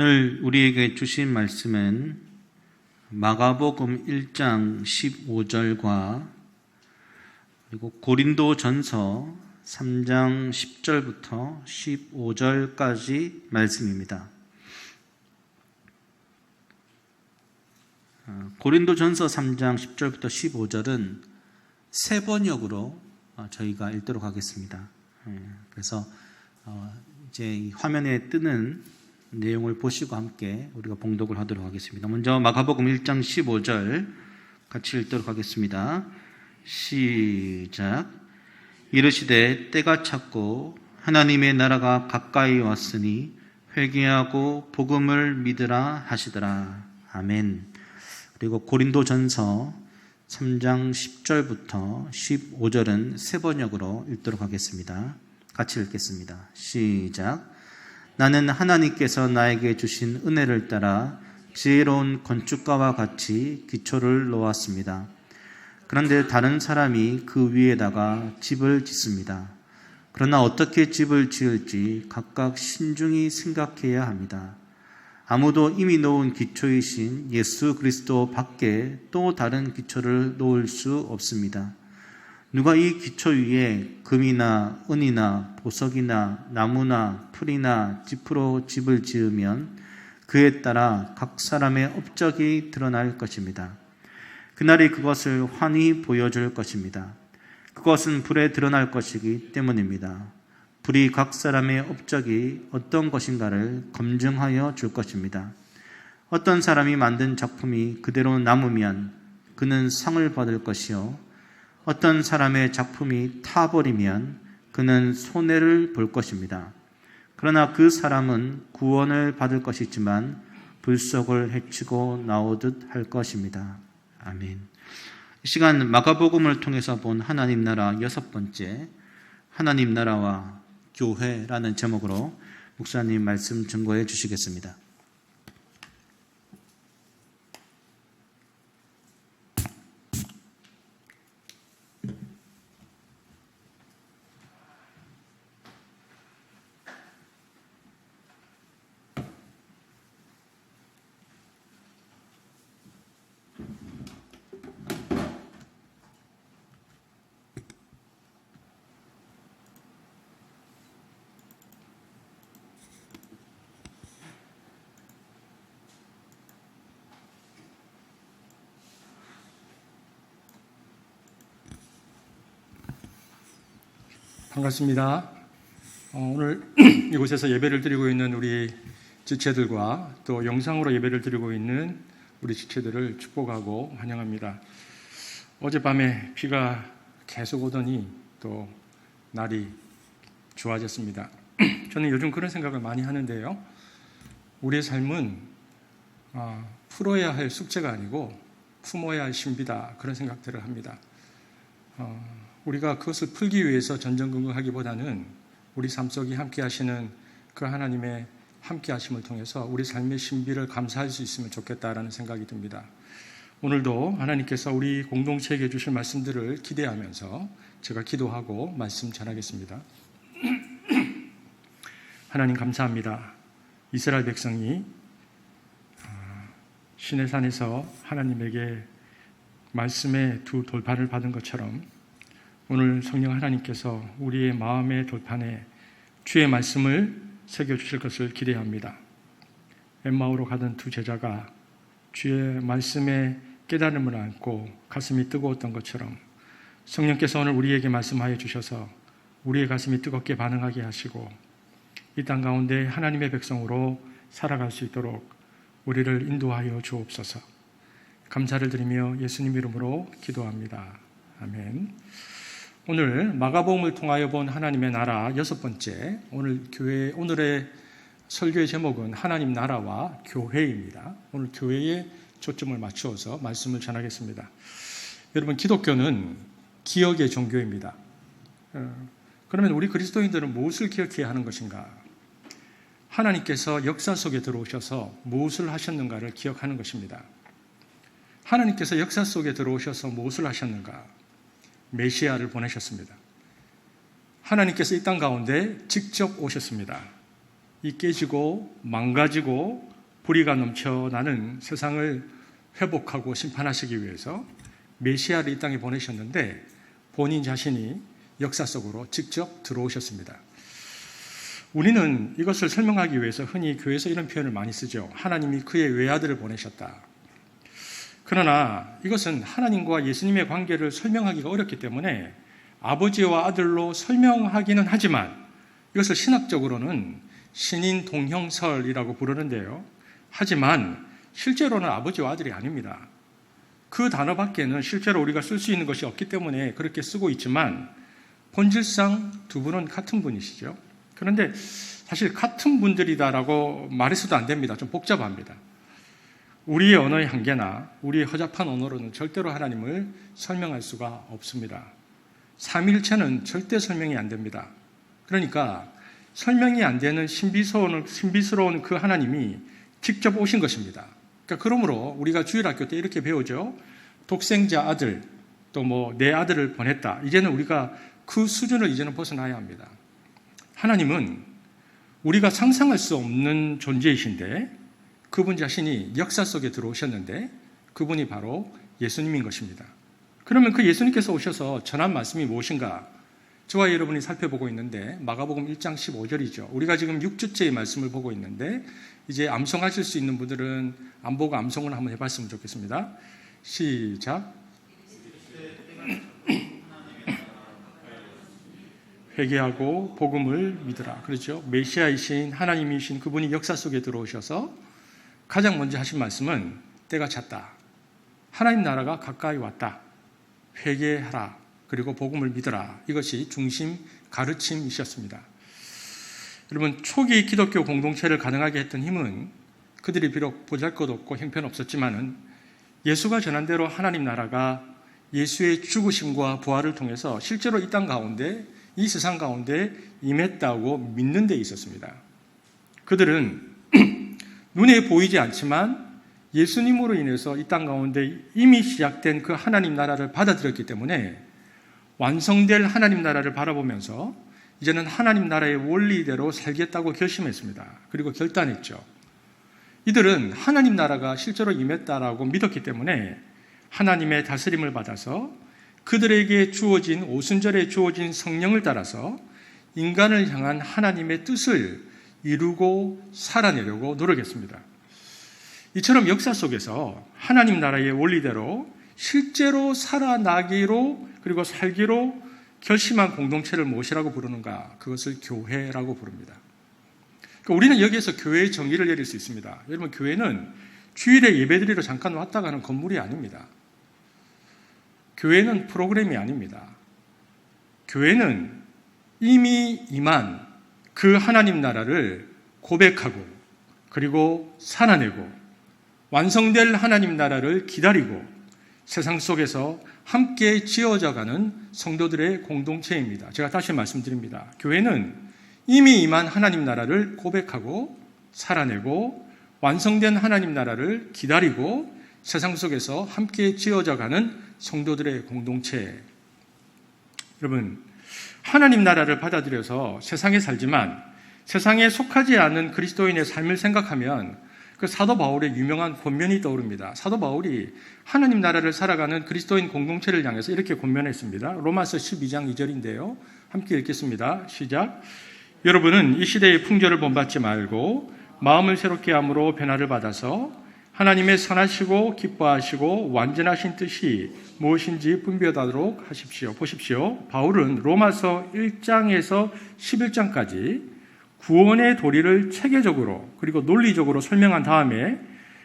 오늘 우리에게 주신 말씀은 마가복음 1장 15절과 그리고 고린도전서 3장 10절부터 15절까지 말씀입니다. 고린도전서 3장 10절부터 15절은 세 번역으로 저희가 읽도록 하겠습니다. 그래서 이제 이 화면에 뜨는 내용을 보시고 함께 우리가 봉독을 하도록 하겠습니다. 먼저 마가복음 1장 15절 같이 읽도록 하겠습니다. 시작. 이르시되 때가 찼고 하나님의 나라가 가까이 왔으니 회개하고 복음을 믿으라 하시더라. 아멘. 그리고 고린도전서 3장 10절부터 15절은 세 번역으로 읽도록 하겠습니다. 같이 읽겠습니다. 시작. 나는 하나님께서 나에게 주신 은혜를 따라 지혜로운 건축가와 같이 기초를 놓았습니다. 그런데 다른 사람이 그 위에다가 집을 짓습니다. 그러나 어떻게 집을 지을지 각각 신중히 생각해야 합니다. 아무도 이미 놓은 기초이신 예수 그리스도 밖에 또 다른 기초를 놓을 수 없습니다. 누가 이 기초 위에 금이나 은이나 보석이나 나무나 풀이나 짚으로 집을 지으면 그에 따라 각 사람의 업적이 드러날 것입니다. 그날이 그것을 환히 보여줄 것입니다. 그것은 불에 드러날 것이기 때문입니다. 불이 각 사람의 업적이 어떤 것인가를 검증하여 줄 것입니다. 어떤 사람이 만든 작품이 그대로 남으면 그는 상을 받을 것이요, 어떤 사람의 작품이 타버리면 그는 손해를 볼 것입니다. 그러나 그 사람은 구원을 받을 것이지만 불속을 헤치고 나오듯 할 것입니다. 아멘. 이 시간 마가복음을 통해서 본 하나님 나라 여섯 번째, 하나님 나라와 교회라는 제목으로 목사님 말씀 증거해 주시겠습니다. 반갑습니다. 오늘 이곳에서 예배를 드리고 있는 우리 지체들과 또 영상으로 예배를 드리고 있는 우리 지체들을 축복하고 환영합니다. 어젯밤에 비가 계속 오더니 또 날이 좋아졌습니다. 저는 요즘 그런 생각을 많이 하는데요. 우리의 삶은 풀어야 할 숙제가 아니고 품어야 할 신비다, 그런 생각들을 합니다. 우리가 그것을 풀기 위해서 전전긍긍하기보다는 우리 삶 속에 함께 하시는 그 하나님의 함께 하심을 통해서 우리 삶의 신비를 감사할 수 있으면 좋겠다라는 생각이 듭니다. 오늘도 하나님께서 우리 공동체에게 주실 말씀들을 기대하면서 제가 기도하고 말씀 전하겠습니다. 하나님 감사합니다. 이스라엘 백성이 시내산에서 하나님에게 말씀의 두 돌판을 받은 것처럼 오늘 성령 하나님께서 우리의 마음의 돌판에 주의 말씀을 새겨주실 것을 기대합니다. 엠마오로 가던 두 제자가 주의 말씀에 깨달음을 안고 가슴이 뜨거웠던 것처럼 성령께서 오늘 우리에게 말씀하여 주셔서 우리의 가슴이 뜨겁게 반응하게 하시고 이 땅 가운데 하나님의 백성으로 살아갈 수 있도록 우리를 인도하여 주옵소서. 감사를 드리며 예수님 이름으로 기도합니다. 아멘. 오늘 마가복음을 통하여 본 하나님의 나라 여섯 번째, 오늘의 설교의 제목은 하나님 나라와 교회입니다. 오늘 교회에 초점을 맞추어서 말씀을 전하겠습니다. 여러분, 기독교는 기억의 종교입니다. 그러면 우리 그리스도인들은 무엇을 기억해야 하는 것인가? 하나님께서 역사 속에 들어오셔서 무엇을 하셨는가를 기억하는 것입니다. 하나님께서 역사 속에 들어오셔서 무엇을 하셨는가? 메시아를 보내셨습니다. 하나님께서 이 땅 가운데 직접 오셨습니다. 이 깨지고 망가지고 불의가 넘쳐나는 세상을 회복하고 심판하시기 위해서 메시아를 이 땅에 보내셨는데 본인 자신이 역사 속으로 직접 들어오셨습니다. 우리는 이것을 설명하기 위해서 흔히 교회에서 이런 표현을 많이 쓰죠. 하나님이 그의 외아들을 보내셨다. 그러나 이것은 하나님과 예수님의 관계를 설명하기가 어렵기 때문에 아버지와 아들로 설명하기는 하지만 이것을 신학적으로는 신인 동형설이라고 부르는데요. 하지만 실제로는 아버지와 아들이 아닙니다. 그 단어밖에는 실제로 우리가 쓸 수 있는 것이 없기 때문에 그렇게 쓰고 있지만 본질상 두 분은 같은 분이시죠. 그런데 사실 같은 분들이다라고 말해서도 안 됩니다. 좀 복잡합니다. 우리의 언어의 한계나 우리의 허접한 언어로는 절대로 하나님을 설명할 수가 없습니다. 삼위일체는 절대 설명이 안 됩니다. 그러니까 설명이 안 되는 신비스러운 그 하나님이 직접 오신 것입니다. 그러니까 그러므로 우리가 주일학교 때 이렇게 배우죠. 독생자 아들, 또 내 아들을 보냈다. 이제는 우리가 그 수준을 이제는 벗어나야 합니다. 하나님은 우리가 상상할 수 없는 존재이신데 그분 자신이 역사 속에 들어오셨는데 그분이 바로 예수님인 것입니다. 그러면 그 예수님께서 오셔서 전한 말씀이 무엇인가? 저와 여러분이 살펴보고 있는데 마가복음 1장 15절이죠. 우리가 지금 6주째의 말씀을 보고 있는데 이제 암송하실 수 있는 분들은 안 보고 암송을 한번 해봤으면 좋겠습니다. 시작. 회개하고 복음을 믿으라. 그렇죠. 메시아이신 하나님이신 그분이 역사 속에 들어오셔서 가장 먼저 하신 말씀은 때가 찼다. 하나님 나라가 가까이 왔다. 회개하라. 그리고 복음을 믿으라. 이것이 중심 가르침이셨습니다. 여러분, 초기 기독교 공동체를 가능하게 했던 힘은 그들이 비록 보잘것없고 형편없었지만은 예수가 전한 대로 하나님 나라가 예수의 죽으심과 부활을 통해서 실제로 이 땅 가운데, 이 세상 가운데 임했다고 믿는 데 있었습니다. 그들은 눈에 보이지 않지만 예수님으로 인해서 이 땅 가운데 이미 시작된 그 하나님 나라를 받아들였기 때문에 완성될 하나님 나라를 바라보면서 이제는 하나님 나라의 원리대로 살겠다고 결심했습니다. 그리고 결단했죠. 이들은 하나님 나라가 실제로 임했다라고 믿었기 때문에 하나님의 다스림을 받아서 그들에게 주어진 오순절에 주어진 성령을 따라서 인간을 향한 하나님의 뜻을 이루고 살아내려고 노력했습니다. 이처럼 역사 속에서 하나님 나라의 원리대로 실제로 살아나기로 그리고 살기로 결심한 공동체를 무엇이라고 부르는가? 그것을 교회라고 부릅니다. 그러니까 우리는 여기에서 교회의 정의를 내릴 수 있습니다. 여러분, 교회는 주일에 예배드리러 잠깐 왔다 가는 건물이 아닙니다. 교회는 프로그램이 아닙니다. 교회는 이미 임한 그 하나님 나라를 고백하고 그리고 살아내고 완성될 하나님 나라를 기다리고 세상 속에서 함께 지어져가는 성도들의 공동체입니다. 제가 다시 말씀드립니다. 교회는 이미 임한 하나님 나라를 고백하고 살아내고 완성된 하나님 나라를 기다리고 세상 속에서 함께 지어져가는 성도들의 공동체. 여러분, 하나님 나라를 받아들여서 세상에 살지만 세상에 속하지 않은 그리스도인의 삶을 생각하면 그 사도 바울의 유명한 권면이 떠오릅니다. 사도 바울이 하나님 나라를 살아가는 그리스도인 공동체를 향해서 이렇게 권면했습니다. 로마서 12장 2절인데요. 함께 읽겠습니다. 시작. 여러분은 이 시대의 풍조를 본받지 말고 마음을 새롭게 함으로 변화를 받아서 하나님의 선하시고 기뻐하시고 완전하신 뜻이 무엇인지 분별하도록 하십시오. 보십시오. 바울은 로마서 1장에서 11장까지 구원의 도리를 체계적으로 그리고 논리적으로 설명한 다음에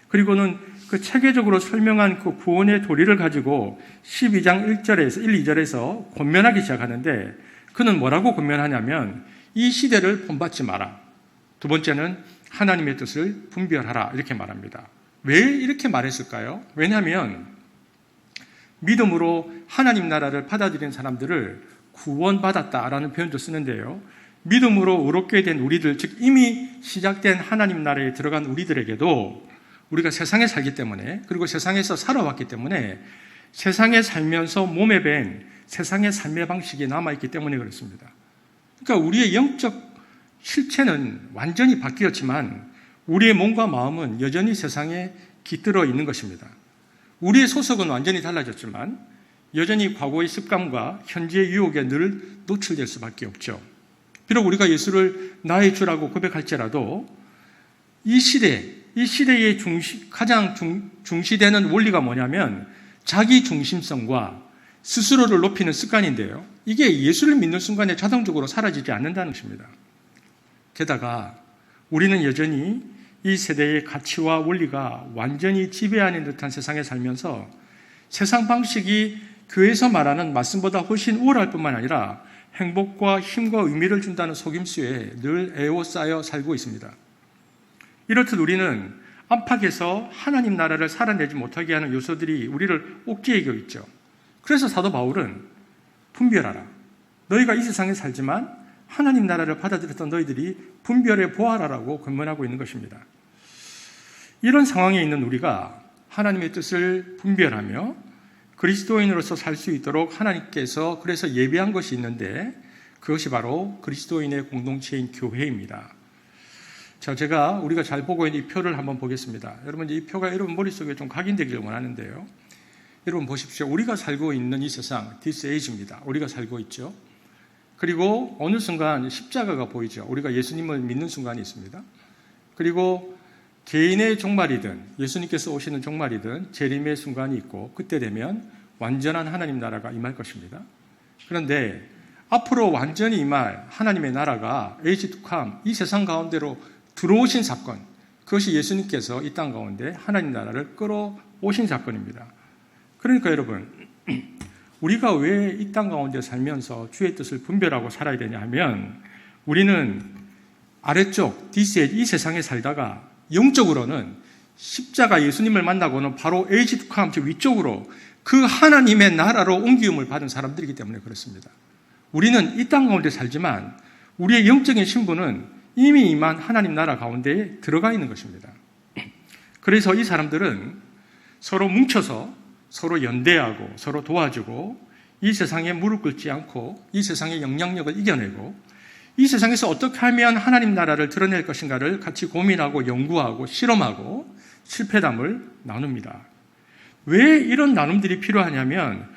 그리고는 그 체계적으로 설명한 그 구원의 도리를 가지고 12장 1절에서 1, 2절에서 권면하기 시작하는데 그는 뭐라고 권면하냐면 이 시대를 본받지 마라. 두 번째는 하나님의 뜻을 분별하라. 이렇게 말합니다. 왜 이렇게 말했을까요? 왜냐하면 믿음으로 하나님 나라를 받아들인 사람들을 구원받았다라는 표현도 쓰는데요. 믿음으로 의롭게 된 우리들, 즉 이미 시작된 하나님 나라에 들어간 우리들에게도 우리가 세상에 살기 때문에 그리고 세상에서 살아왔기 때문에 세상에 살면서 몸에 밴 세상의 삶의 방식이 남아있기 때문에 그렇습니다. 그러니까 우리의 영적 실체는 완전히 바뀌었지만 우리의 몸과 마음은 여전히 세상에 깃들어 있는 것입니다. 우리의 소속은 완전히 달라졌지만 여전히 과거의 습관과 현재의 유혹에 늘 노출될 수밖에 없죠. 비록 우리가 예수를 나의 주라고 고백할지라도 이 시대의 가장 중시되는 원리가 뭐냐면 자기 중심성과 스스로를 높이는 습관인데요. 이게 예수를 믿는 순간에 자동적으로 사라지지 않는다는 것입니다. 게다가 우리는 여전히 이 세대의 가치와 원리가 완전히 지배하는 듯한 세상에 살면서 세상 방식이 교회에서 말하는 말씀보다 훨씬 우월할 뿐만 아니라 행복과 힘과 의미를 준다는 속임수에 늘 에워싸여 살고 있습니다. 이렇듯 우리는 안팎에서 하나님 나라를 살아내지 못하게 하는 요소들이 우리를 옥죄해 있죠. 그래서 사도 바울은 분별하라. 너희가 이 세상에 살지만 하나님 나라를 받아들였던 너희들이 분별해 보아라라고 권면하고 있는 것입니다. 이런 상황에 있는 우리가 하나님의 뜻을 분별하며 그리스도인으로서 살 수 있도록 하나님께서 그래서 예비한 것이 있는데 그것이 바로 그리스도인의 공동체인 교회입니다. 자, 우리가 잘 보고 있는 이 표를 한번 보겠습니다. 여러분, 이 표가 여러분 머릿속에 좀 각인되기를 원하는데요. 여러분 보십시오. 우리가 살고 있는 이 세상, this age입니다. 우리가 살고 있죠. 그리고 어느 순간 십자가가 보이죠. 우리가 예수님을 믿는 순간이 있습니다. 그리고 개인의 종말이든 예수님께서 오시는 종말이든 재림의 순간이 있고 그때 되면 완전한 하나님 나라가 임할 것입니다. 그런데 앞으로 완전히 임할 하나님의 나라가 age to come, 이 세상 가운데로 들어오신 사건, 그것이 예수님께서 이 땅 가운데 하나님 나라를 끌어오신 사건입니다. 그러니까 여러분, 우리가 왜 이 땅 가운데 살면서 주의 뜻을 분별하고 살아야 되냐 하면 우리는 아래쪽, 이 세상에 살다가 영적으로는 십자가 예수님을 만나고는 바로 age to come, 위쪽으로 그 하나님의 나라로 옮기움을 받은 사람들이기 때문에 그렇습니다. 우리는 이 땅 가운데 살지만 우리의 영적인 신분은 이미 임한 하나님 나라 가운데에 들어가 있는 것입니다. 그래서 이 사람들은 서로 뭉쳐서 서로 연대하고 서로 도와주고 이 세상에 무릎 꿇지 않고 이 세상의 영향력을 이겨내고 이 세상에서 어떻게 하면 하나님 나라를 드러낼 것인가를 같이 고민하고 연구하고 실험하고 실패담을 나눕니다. 왜 이런 나눔들이 필요하냐면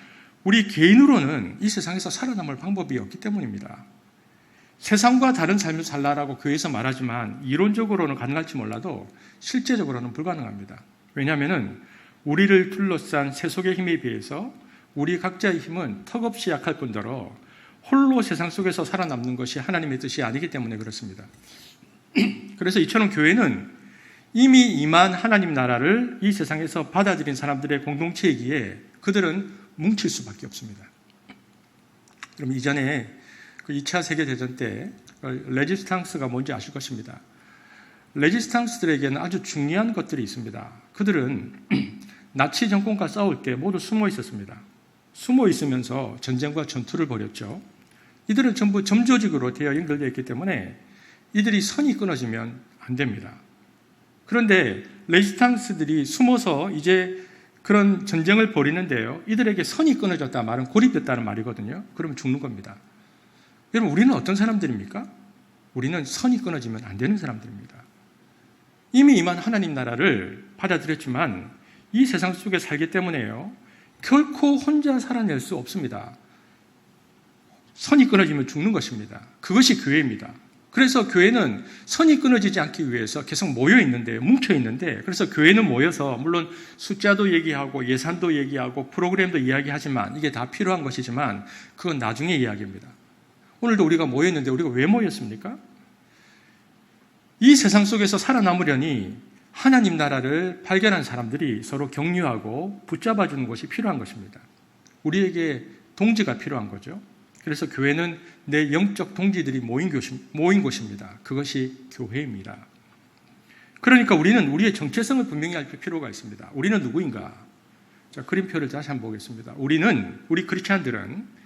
우리 개인으로는 이 세상에서 살아남을 방법이 없기 때문입니다. 세상과 다른 삶을 살라라고 교회에서 말하지만 이론적으로는 가능할지 몰라도 실제적으로는 불가능합니다. 왜냐하면 우리를 둘러싼 세속의 힘에 비해서 우리 각자의 힘은 턱없이 약할 뿐더러 홀로 세상 속에서 살아남는 것이 하나님의 뜻이 아니기 때문에 그렇습니다. 그래서 이처럼 교회는 이미 임한 하나님 나라를 이 세상에서 받아들인 사람들의 공동체이기에 그들은 뭉칠 수밖에 없습니다. 그럼 이전에 그 2차 세계대전 때 레지스탕스가 뭔지 아실 것입니다. 레지스탕스들에게는 아주 중요한 것들이 있습니다. 그들은 나치 정권과 싸울 때 모두 숨어 있었습니다. 숨어 있으면서 전쟁과 전투를 벌였죠. 이들은 전부 점조직으로 되어 연결되어 있기 때문에 이들이 선이 끊어지면 안 됩니다. 그런데 레지스탕스들이 숨어서 이제 그런 전쟁을 벌이는데요. 이들에게 선이 끊어졌다 말은 고립됐다는 말이거든요. 그러면 죽는 겁니다. 여러분, 우리는 어떤 사람들입니까? 우리는 선이 끊어지면 안 되는 사람들입니다. 이미 임한 하나님 나라를 받아들였지만 이 세상 속에 살기 때문에요. 결코 혼자 살아낼 수 없습니다. 선이 끊어지면 죽는 것입니다. 그것이 교회입니다. 그래서 교회는 선이 끊어지지 않기 위해서 계속 모여 있는데, 뭉쳐 있는데, 그래서 교회는 모여서 물론 숫자도 얘기하고 예산도 얘기하고 프로그램도 이야기하지만 이게 다 필요한 것이지만 그건 나중의 이야기입니다. 오늘도 우리가 모여 있는데 우리가 왜 모였습니까? 이 세상 속에서 살아남으려니 하나님 나라를 발견한 사람들이 서로 격려하고 붙잡아주는 것이 필요한 것입니다. 우리에게 동지가 필요한 거죠. 그래서 교회는 내 영적 동지들이 모인 곳입니다. 그것이 교회입니다. 그러니까 우리는 우리의 정체성을 분명히 알 필요가 있습니다. 우리는 누구인가? 자, 그림표를 다시 한번 보겠습니다. 우리 크리스찬들은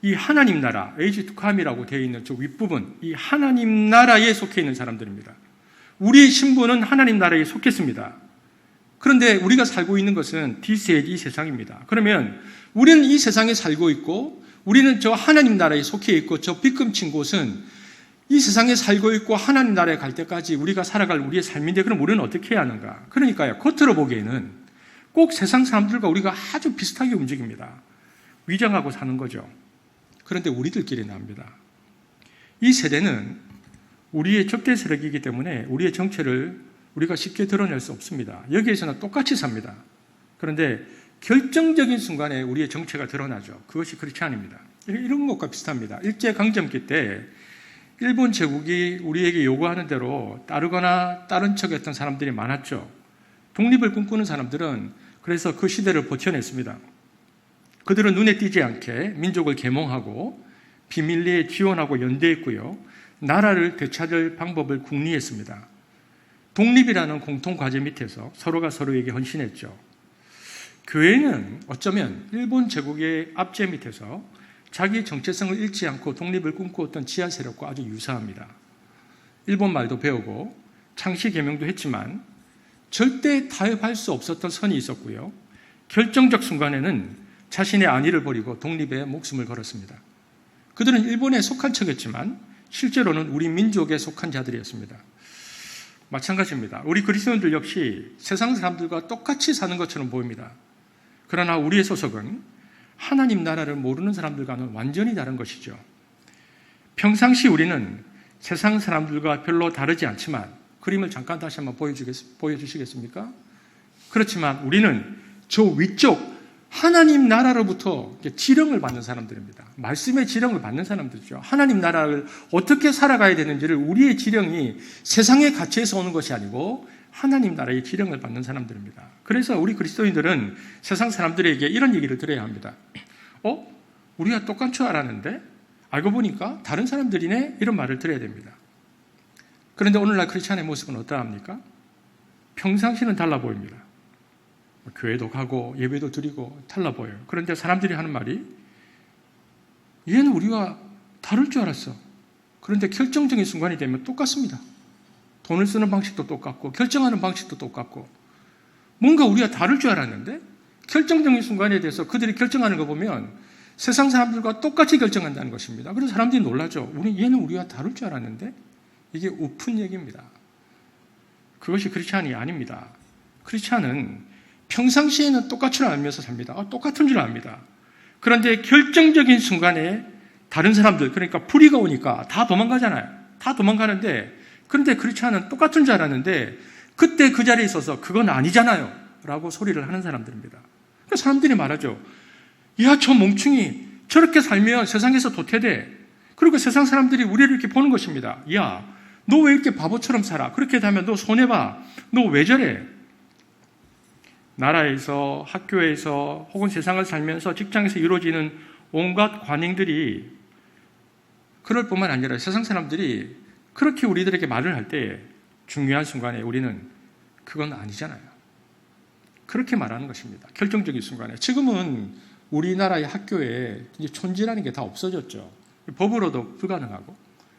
이 하나님 나라, age to come이라고 되어 있는 저 윗부분, 이 하나님 나라에 속해 있는 사람들입니다. 우리의 신분은 하나님 나라에 속했습니다. 그런데 우리가 살고 있는 것은 이 세상입니다. 그러면 우리는 이 세상에 살고 있고 우리는 저 하나님 나라에 속해 있고 저 빗금친 곳은 이 세상에 살고 있고 하나님 나라에 갈 때까지 우리가 살아갈 우리의 삶인데 그럼 우리는 어떻게 해야 하는가? 그러니까요, 겉으로 보기에는 꼭 세상 사람들과 우리가 아주 비슷하게 움직입니다. 위장하고 사는 거죠. 그런데 우리들끼리 납니다. 이 세대는 우리의 적대 세력이기 때문에 우리의 정체를 우리가 쉽게 드러낼 수 없습니다. 여기에서는 똑같이 삽니다. 그런데 결정적인 순간에 우리의 정체가 드러나죠. 그것이 크리스찬입니다. 이런 것과 비슷합니다. 일제강점기 때 일본 제국이 우리에게 요구하는 대로 따르거나 다른 척했던 사람들이 많았죠. 독립을 꿈꾸는 사람들은 그래서 그 시대를 버텨냈습니다. 그들은 눈에 띄지 않게 민족을 계몽하고 비밀리에 지원하고 연대했고요. 나라를 되찾을 방법을 궁리했습니다. 독립이라는 공통과제 밑에서 서로가 서로에게 헌신했죠. 교회는 어쩌면 일본 제국의 압제 밑에서 자기 정체성을 잃지 않고 독립을 꿈꾸었던 지하 세력과 아주 유사합니다. 일본 말도 배우고 창시 개명도 했지만 절대 타협할 수 없었던 선이 있었고요. 결정적 순간에는 자신의 안위를 버리고 독립에 목숨을 걸었습니다. 그들은 일본에 속한 척했지만 실제로는 우리 민족에 속한 자들이었습니다. 마찬가지입니다. 우리 그리스도인들 역시 세상 사람들과 똑같이 사는 것처럼 보입니다. 그러나 우리의 소속은 하나님 나라를 모르는 사람들과는 완전히 다른 것이죠. 평상시 우리는 세상 사람들과 별로 다르지 않지만 그림을 잠깐 다시 한번 보여주시겠습니까? 그렇지만 우리는 저 위쪽 하나님 나라로부터 지령을 받는 사람들입니다. 말씀의 지령을 받는 사람들이죠. 하나님 나라를 어떻게 살아가야 되는지를 우리의 지령이 세상의 가치에서 오는 것이 아니고 하나님 나라의 지령을 받는 사람들입니다. 그래서 우리 그리스도인들은 세상 사람들에게 이런 얘기를 들어야 합니다. 우리가 똑같은 줄 알았는데 알고 보니까 다른 사람들이네? 이런 말을 들어야 됩니다. 그런데 오늘날 크리스찬의 모습은 어떠합니까? 평상시는 달라 보입니다. 교회도 가고 예배도 드리고 달라 보여요. 그런데 사람들이 하는 말이 얘는 우리와 다를 줄 알았어. 그런데 결정적인 순간이 되면 똑같습니다. 돈을 쓰는 방식도 똑같고 결정하는 방식도 똑같고 뭔가 우리가 다를 줄 알았는데 결정적인 순간에 대해서 그들이 결정하는 거 보면 세상 사람들과 똑같이 결정한다는 것입니다. 그래서 사람들이 놀라죠. 얘는 우리와 다를 줄 알았는데 이게 우픈 얘기입니다. 그것이 크리스찬이 아닙니다. 크리스찬은 평상시에는 똑같은 줄 알면서 삽니다. 똑같은 줄 압니다. 그런데 결정적인 순간에 다른 사람들, 그러니까 불의가 오니까 다 도망가잖아요. 다 도망가는데 그런데 크리스찬은 똑같은 줄 알았는데 그때 그 자리에 있어서 그건 아니잖아요 라고 소리를 하는 사람들입니다. 그러니까 사람들이 말하죠. 야, 저 멍충이 저렇게 살면 세상에서 도태돼. 그리고 세상 사람들이 우리를 이렇게 보는 것입니다. 야, 너 왜 이렇게 바보처럼 살아? 그렇게 하면 너 손해봐. 너 왜 저래? 나라에서, 학교에서, 혹은 세상을 살면서 직장에서 이루어지는 온갖 관행들이 그럴 뿐만 아니라 세상 사람들이 그렇게 우리들에게 말을 할 때 중요한 순간에 우리는 그건 아니잖아요. 그렇게 말하는 것입니다. 결정적인 순간에. 지금은 우리나라의 학교에 촌지라는 게 다 없어졌죠. 법으로도 불가능하고.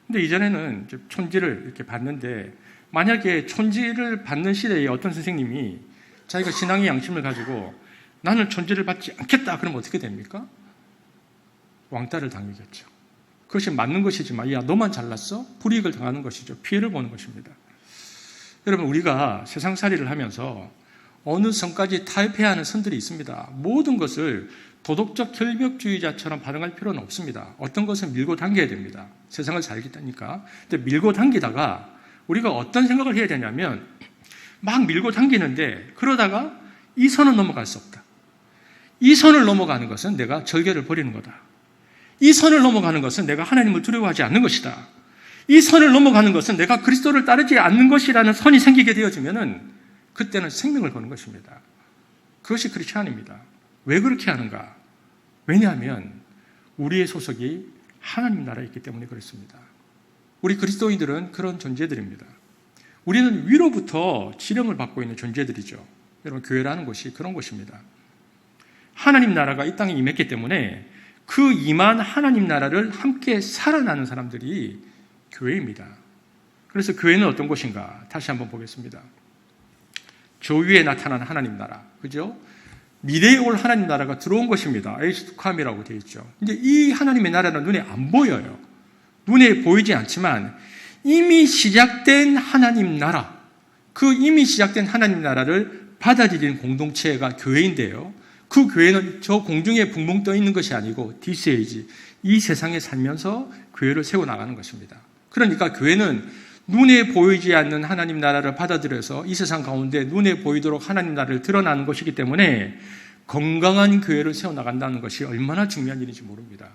근데 이전에는 촌지를 이렇게 받는데 만약에 촌지를 받는 시대에 어떤 선생님이 자기가 신앙의 양심을 가지고 나는 촌지를 받지 않겠다 그러면 어떻게 됩니까? 왕따를 당하겠죠. 그것이 맞는 것이지만 야, 너만 잘났어? 불이익을 당하는 것이죠. 피해를 보는 것입니다. 여러분, 우리가 세상살이를 하면서 어느 선까지 타협해야 하는 선들이 있습니다. 모든 것을 도덕적 결벽주의자처럼 반응할 필요는 없습니다. 어떤 것은 밀고 당겨야 됩니다. 세상을 살겠다니까. 근데 밀고 당기다가 우리가 어떤 생각을 해야 되냐면 막 밀고 당기는데 그러다가 이 선은 넘어갈 수 없다. 이 선을 넘어가는 것은 내가 절개를 버리는 거다. 이 선을 넘어가는 것은 내가 하나님을 두려워하지 않는 것이다. 이 선을 넘어가는 것은 내가 그리스도를 따르지 않는 것이라는 선이 생기게 되어지면은 그때는 생명을 거는 것입니다. 그것이 크리스찬입니다. 왜 그렇게 하는가? 왜냐하면 우리의 소속이 하나님 나라에 있기 때문에 그렇습니다. 우리 그리스도인들은 그런 존재들입니다. 우리는 위로부터 지령을 받고 있는 존재들이죠. 여러분, 교회라는 곳이 그런 곳입니다. 하나님 나라가 이 땅에 임했기 때문에 그 임한 하나님 나라를 함께 살아나는 사람들이 교회입니다. 그래서 교회는 어떤 곳인가? 다시 한번 보겠습니다. 저 위에 나타난 하나님 나라, 그죠? 미래에 올 하나님 나라가 들어온 것입니다. 에이스투캄이라고 되어 있죠. 이제 이 하나님의 나라는 눈에 안 보여요. 눈에 보이지 않지만 이미 시작된 하나님 나라, 그 이미 시작된 하나님 나라를 받아들이는 공동체가 교회인데요. 그 교회는 저 공중에 붕붕 떠 있는 것이 아니고 디스에이지, 이 세상에 살면서 교회를 세워나가는 것입니다. 그러니까 교회는 눈에 보이지 않는 하나님 나라를 받아들여서 이 세상 가운데 눈에 보이도록 하나님 나라를 드러나는 것이기 때문에 건강한 교회를 세워나간다는 것이 얼마나 중요한 일인지 모릅니다.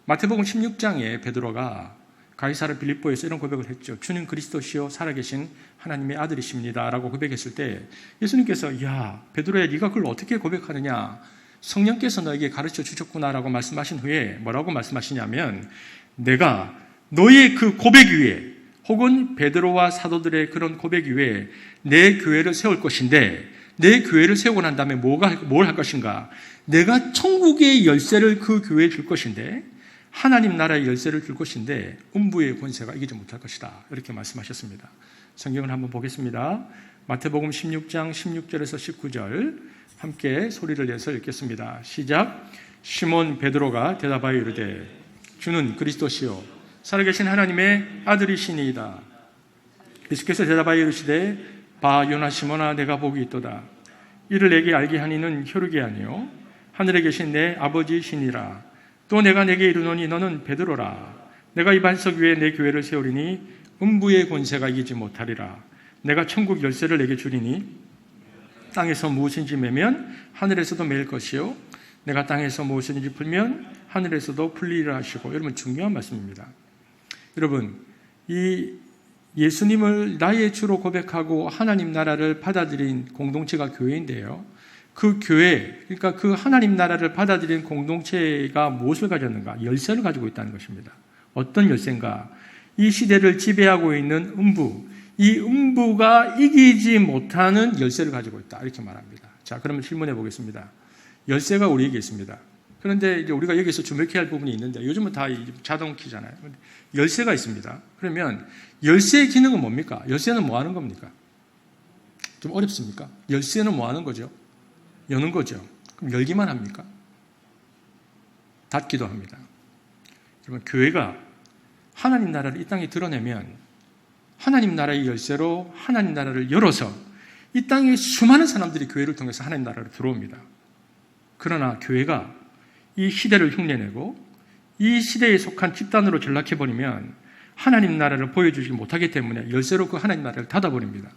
마태복음 16장에 베드로가 가이사랴 빌립보에서 이런 고백을 했죠. 주는 그리스도시요 살아계신 하나님의 아들이십니다 라고 고백했을 때 예수님께서 야 베드로야 네가 그걸 어떻게 고백하느냐, 성령께서 너에게 가르쳐 주셨구나라고 말씀하신 후에 뭐라고 말씀하시냐면, 내가 너의 그 고백 위에, 혹은 베드로와 사도들의 그런 고백 위에 내 교회를 세울 것인데, 내 교회를 세우고 난 다음에 뭘 할 것인가, 내가 천국의 열쇠를 그 교회에 줄 것인데, 하나님 나라의 열쇠를 줄 것인데 음부의 권세가 이기지 못할 것이다, 이렇게 말씀하셨습니다. 성경을 한번 보겠습니다. 마태복음 16장 16절에서 19절 함께 소리를 내서 읽겠습니다. 시작. 시몬 베드로가 대답하여 이르되 주는 그리스도시요 살아계신 하나님의 아들이시니이다. 예수께서 대답하여 이르시되 바 요나 시몬아 내가 복이 있도다. 이를 내게 알게 하니는 혈육이 아니요 하늘에 계신 내 아버지시니라. 또 내가 내게 이르노니 너는 베드로라. 내가 이 반석 위에 내 교회를 세우리니 음부의 권세가 이기지 못하리라. 내가 천국 열쇠를 내게 주리니 땅에서 무엇인지 매면 하늘에서도 매일 것이요 내가 땅에서 무엇인지 풀면 하늘에서도 풀리리라 하시고. 여러분 중요한 말씀입니다. 여러분 이 예수님을 나의 주로 고백하고 하나님 나라를 받아들인 공동체가 교회인데요. 그 교회, 그러니까 그 하나님 나라를 받아들인 공동체가 무엇을 가졌는가? 열쇠를 가지고 있다는 것입니다. 어떤 열쇠인가? 이 시대를 지배하고 있는 음부, 이 음부가 이기지 못하는 열쇠를 가지고 있다, 이렇게 말합니다. 자, 그러면 질문해 보겠습니다. 열쇠가 우리에게 있습니다. 그런데 이제 우리가 여기서 주목해야 할 부분이 있는데, 요즘은 다 자동 키잖아요. 열쇠가 있습니다. 그러면 열쇠의 기능은 뭡니까? 열쇠는 뭐 하는 겁니까? 좀 어렵습니까? 열쇠는 뭐 하는 거죠? 여는 거죠. 그럼 열기만 합니까? 닫기도 합니다. 여러분, 교회가 하나님 나라를 이 땅에 드러내면 하나님 나라의 열쇠로 하나님 나라를 열어서 이 땅에 수많은 사람들이 교회를 통해서 하나님 나라로 들어옵니다. 그러나 교회가 이 시대를 흉내내고 이 시대에 속한 집단으로 전락해버리면 하나님 나라를 보여주지 못하기 때문에 열쇠로 그 하나님 나라를 닫아버립니다.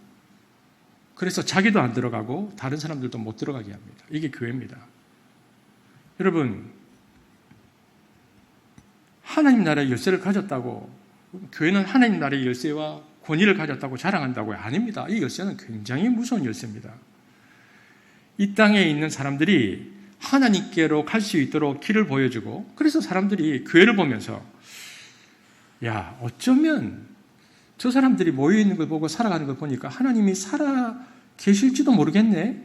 그래서 자기도 안 들어가고 다른 사람들도 못 들어가게 합니다. 이게 교회입니다. 여러분, 하나님 나라의 열쇠를 가졌다고 교회는 하나님 나라의 열쇠와 권위를 가졌다고 자랑한다고요? 아닙니다. 이 열쇠는 굉장히 무서운 열쇠입니다. 이 땅에 있는 사람들이 하나님께로 갈 수 있도록 길을 보여주고, 그래서 사람들이 교회를 보면서 야, 어쩌면 저 사람들이 모여있는 걸 보고 살아가는 걸 보니까 하나님이 살아 계실지도 모르겠네.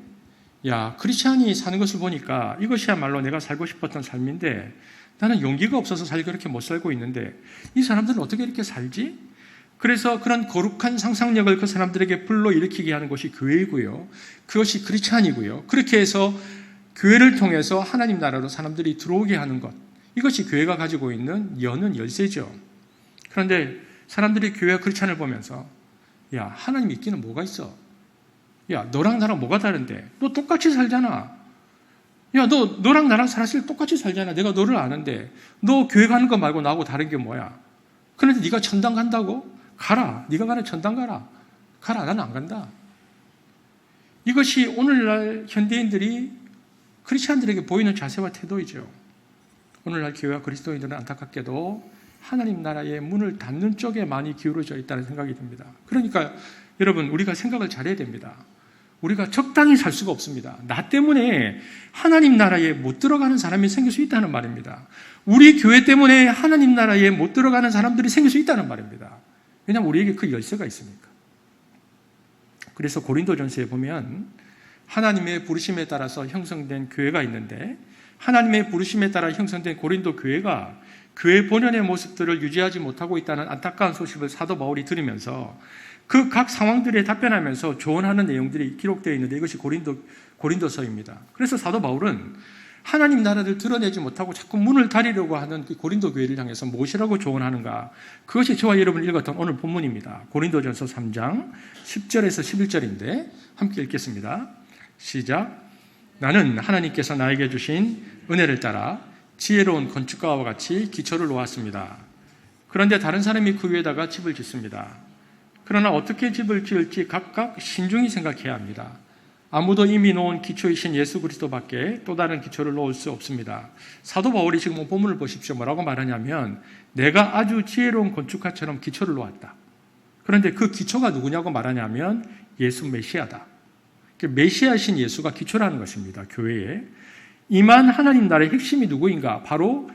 야, 크리스찬이 사는 것을 보니까 이것이야말로 내가 살고 싶었던 삶인데 나는 용기가 없어서 그렇게 못 살고 있는데 이 사람들은 어떻게 이렇게 살지? 그래서 그런 거룩한 상상력을 그 사람들에게 불러일으키게 하는 것이 교회이고요. 그것이 크리스찬이고요. 그렇게 해서 교회를 통해서 하나님 나라로 사람들이 들어오게 하는 것, 이것이 교회가 가지고 있는 여는 열쇠죠. 그런데 사람들이 교회와 크리스찬을 보면서 야, 하나님 있기는 뭐가 있어? 야, 너랑 나랑 뭐가 다른데? 너 똑같이 살잖아. 야, 너랑 나랑 사실 똑같이 살잖아. 내가 너를 아는데 너 교회 가는 거 말고 나하고 다른 게 뭐야? 그런데 네가 천당 간다고? 가라. 네가 가는 천당 가라. 가라. 나는 안 간다. 이것이 오늘날 현대인들이 크리스찬들에게 보이는 자세와 태도이죠. 오늘날 교회와 그리스도인들은 안타깝게도 하나님 나라의 문을 닫는 쪽에 많이 기울어져 있다는 생각이 듭니다. 그러니까 여러분, 우리가 생각을 잘해야 됩니다. 우리가 적당히 살 수가 없습니다. 나 때문에 하나님 나라에 못 들어가는 사람이 생길 수 있다는 말입니다. 우리 교회 때문에 하나님 나라에 못 들어가는 사람들이 생길 수 있다는 말입니다. 왜냐하면 우리에게 그 열쇠가 있으니까. 그래서 고린도전서에 보면 하나님의 부르심에 따라서 형성된 교회가 있는데, 하나님의 부르심에 따라 형성된 고린도 교회가 교회 본연의 모습들을 유지하지 못하고 있다는 안타까운 소식을 사도 바울이 들으면서 그 각 상황들에 답변하면서 조언하는 내용들이 기록되어 있는데, 이것이 고린도서입니다. 그래서 사도 바울은 하나님 나라를 드러내지 못하고 자꾸 문을 닫으려고 하는 그 고린도 교회를 향해서 무엇이라고 조언하는가? 그것이 저와 여러분이 읽었던 오늘 본문입니다. 고린도전서 3장 10절에서 11절인데 함께 읽겠습니다. 시작. 나는 하나님께서 나에게 주신 은혜를 따라 지혜로운 건축가와 같이 기초를 놓았습니다. 그런데 다른 사람이 그 위에다가 집을 짓습니다. 그러나 어떻게 집을 지을지 각각 신중히 생각해야 합니다. 아무도 이미 놓은 기초이신 예수 그리스도밖에 또 다른 기초를 놓을 수 없습니다. 사도 바울이 지금 본문을 보십시오. 뭐라고 말하냐면 내가 아주 지혜로운 건축가처럼 기초를 놓았다. 그런데 그 기초가 누구냐고 말하냐면 예수 메시아다. 메시아이신 예수가 기초라는 것입니다. 교회에. 임한 하나님 나라의 핵심이 누구인가? 바로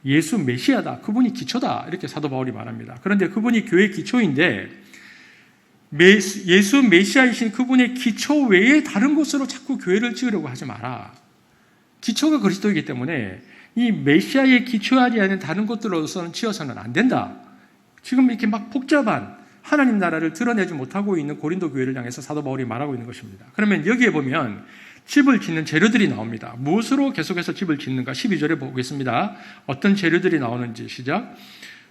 예수 메시아다. 그분이 기초다. 이렇게 사도 바울이 말합니다. 그런데 그분이 교회의 기초인데 예수 메시아이신 그분의 기초 외에 다른 곳으로 자꾸 교회를 지으려고 하지 마라. 기초가 그리스도이기 때문에 이 메시아의 기초하지 않은 다른 곳들로서는 지어서는 안 된다. 지금 이렇게 막 복잡한 하나님 나라를 드러내지 못하고 있는 고린도 교회를 향해서 사도 바울이 말하고 있는 것입니다. 그러면 여기에 보면 집을 짓는 재료들이 나옵니다. 무엇으로 계속해서 집을 짓는가? 12절에 보겠습니다. 어떤 재료들이 나오는지 시작.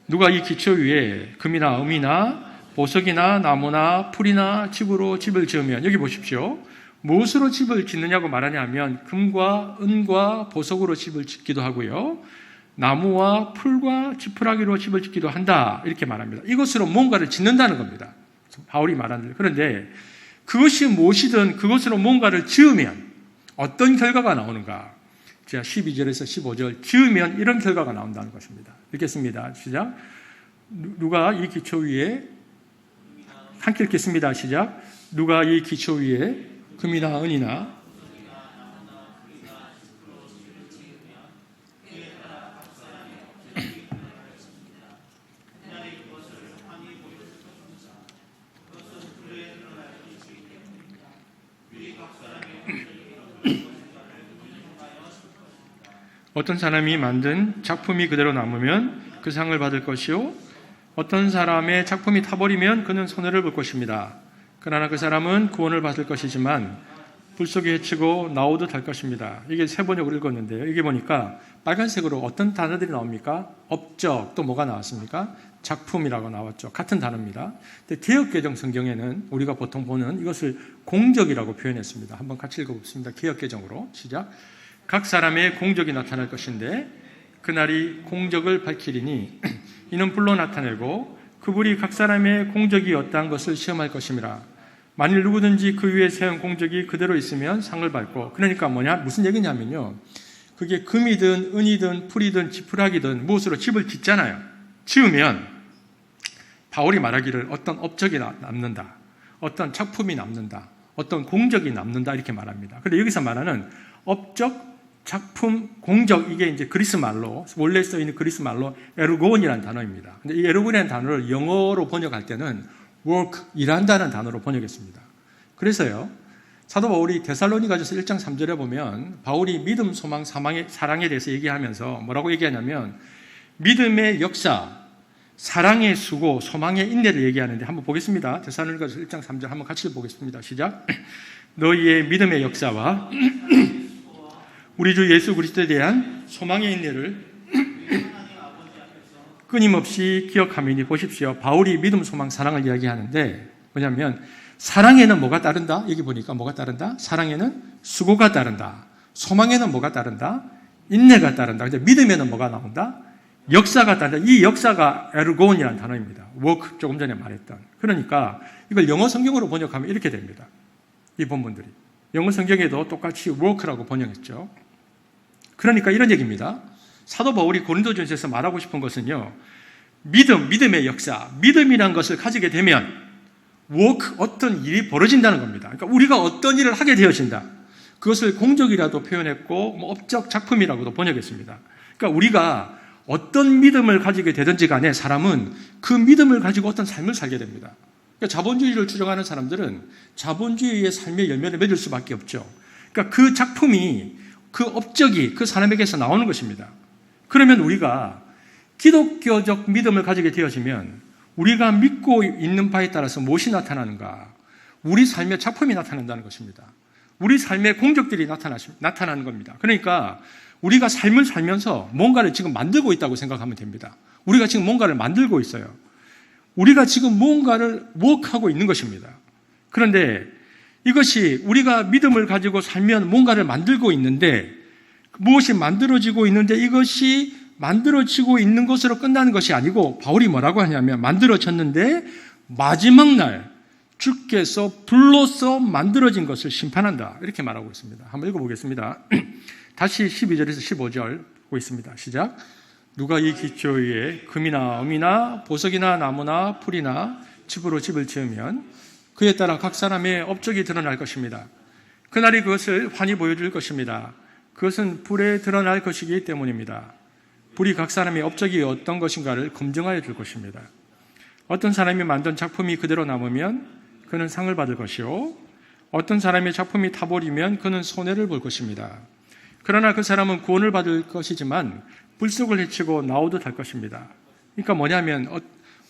누가 이 기초 위에 금이나 음이나 보석이나 나무나 풀이나 집으로 집을 지으면 여기 보십시오. 무엇으로 집을 짓느냐고 말하냐면 금과 은과 보석으로 집을 짓기도 하고요. 나무와 풀과 지푸라기로 집을 짓기도 한다. 이렇게 말합니다. 이것으로 뭔가를 짓는다는 겁니다. 바울이 말하는. 그런데 그것이 무엇이든 그것으로 뭔가를 지으면 어떤 결과가 나오는가? 자, 12절에서 15절. 지으면 이런 결과가 나온다는 것입니다. 읽겠습니다. 시작. 누가 이 기초 위에 함께 읽겠습니다. 시작. 누가 이 기초 위에 금이나 은이나 어떤 사람이 만든 작품이 그대로 남으면 그 상을 받을 것이요 어떤 사람의 작품이 타버리면 그는 손해를 볼 것입니다. 그러나 그 사람은 구원을 받을 것이지만 불 속에 헤치고 나오듯 할 것입니다. 이게 세 번역을 읽었는데요. 여기 보니까 빨간색으로 어떤 단어들이 나옵니까? 업적, 또 뭐가 나왔습니까? 작품이라고 나왔죠. 같은 단어입니다. 근데 개역개정 성경에는 우리가 보통 보는 이것을 공적이라고 표현했습니다. 한번 같이 읽어보겠습니다. 개역개정으로 시작. 각 사람의 공적이 나타날 것인데 그날이 공적을 밝히리니 이는 불로 나타내고 그 불이 각 사람의 공적이 어떠한 것을 시험할 것임이라. 만일 누구든지 그 위에 세운 공적이 그대로 있으면 상을 받고. 그러니까 뭐냐? 무슨 얘기냐면요. 그게 금이든 은이든 풀이든 지푸라기든 무엇으로 집을 짓잖아요. 지으면 바울이 말하기를 어떤 업적이 남는다. 어떤 작품이 남는다. 어떤 공적이 남는다 이렇게 말합니다. 그런데 여기서 말하는 업적, 작품, 공적, 이게 이제 그리스 말로, 원래 써있는 그리스 말로 에르고온이라는 단어입니다. 근데 이 에르고온이라는 단어를 영어로 번역할 때는 work, 일한다는 단어로 번역했습니다. 그래서요, 사도 바울이 데살로니가전서 1장 3절에 보면 바울이 믿음, 소망, 사랑에 대해서 얘기하면서 뭐라고 얘기하냐면 믿음의 역사, 사랑의 수고, 소망의 인내를 얘기하는데 한번 보겠습니다. 데살로니가전서 1장 3절 한번 같이 보겠습니다. 시작. 너희의 믿음의 역사와 우리 주 예수 그리스도에 대한 소망의 인내를 끊임없이 기억하미니. 보십시오. 바울이 믿음, 소망, 사랑을 이야기하는데 뭐냐면 사랑에는 뭐가 따른다? 여기 보니까 뭐가 따른다? 사랑에는 수고가 따른다. 소망에는 뭐가 따른다? 인내가 따른다. 근데 믿음에는 뭐가 나온다? 역사가 따른다. 이 역사가 에르고온이라는 단어입니다. work, 조금 전에 말했던. 그러니까 이걸 영어 성경으로 번역하면 이렇게 됩니다. 이 본문들이. 영어 성경에도 똑같이 work라고 번역했죠. 그러니까 이런 얘기입니다. 사도 바울이 고린도전서에서 말하고 싶은 것은요. 믿음의 역사, 믿음이라는 것을 가지게 되면 work, 어떤 일이 벌어진다는 겁니다. 그러니까 우리가 어떤 일을 하게 되어진다. 그것을 공적이라도 표현했고 업적 작품이라고도 번역했습니다. 그러니까 우리가 어떤 믿음을 가지게 되든지 간에 사람은 그 믿음을 가지고 어떤 삶을 살게 됩니다. 그러니까 자본주의를 추정하는 사람들은 자본주의의 삶의 열매를 맺을 수밖에 없죠. 그러니까 그 작품이, 그 업적이 그 사람에게서 나오는 것입니다. 그러면 우리가 기독교적 믿음을 가지게 되어지면 우리가 믿고 있는 바에 따라서 무엇이 나타나는가? 우리 삶의 작품이 나타난다는 것입니다. 우리 삶의 공적들이 나타나는 겁니다. 그러니까 우리가 삶을 살면서 뭔가를 지금 만들고 있다고 생각하면 됩니다. 우리가 지금 뭔가를 만들고 있어요. 우리가 지금 뭔가를 워크하고 있는 것입니다. 그런데 이것이 우리가 믿음을 가지고 살면 뭔가를 만들고 있는데, 무엇이 만들어지고 있는데 이것이 만들어지고 있는 것으로 끝나는 것이 아니고, 바울이 뭐라고 하냐면 만들어졌는데 마지막 날 주께서 불로써 만들어진 것을 심판한다, 이렇게 말하고 있습니다. 한번 읽어보겠습니다. 다시 12절에서 15절 보고 있습니다. 시작. 누가 이 기초 위에 금이나 엄이나 보석이나 나무나 풀이나 칩으로 집을 지으면 그에 따라 각 사람의 업적이 드러날 것입니다. 그날이 그것을 환히 보여줄 것입니다. 그것은 불에 드러날 것이기 때문입니다. 불이 각 사람의 업적이 어떤 것인가를 검증하여 줄 것입니다. 어떤 사람이 만든 작품이 그대로 남으면 그는 상을 받을 것이요, 어떤 사람의 작품이 타버리면 그는 손해를 볼 것입니다. 그러나 그 사람은 구원을 받을 것이지만 불속을 헤치고 나오듯 할 것입니다. 그러니까 뭐냐면,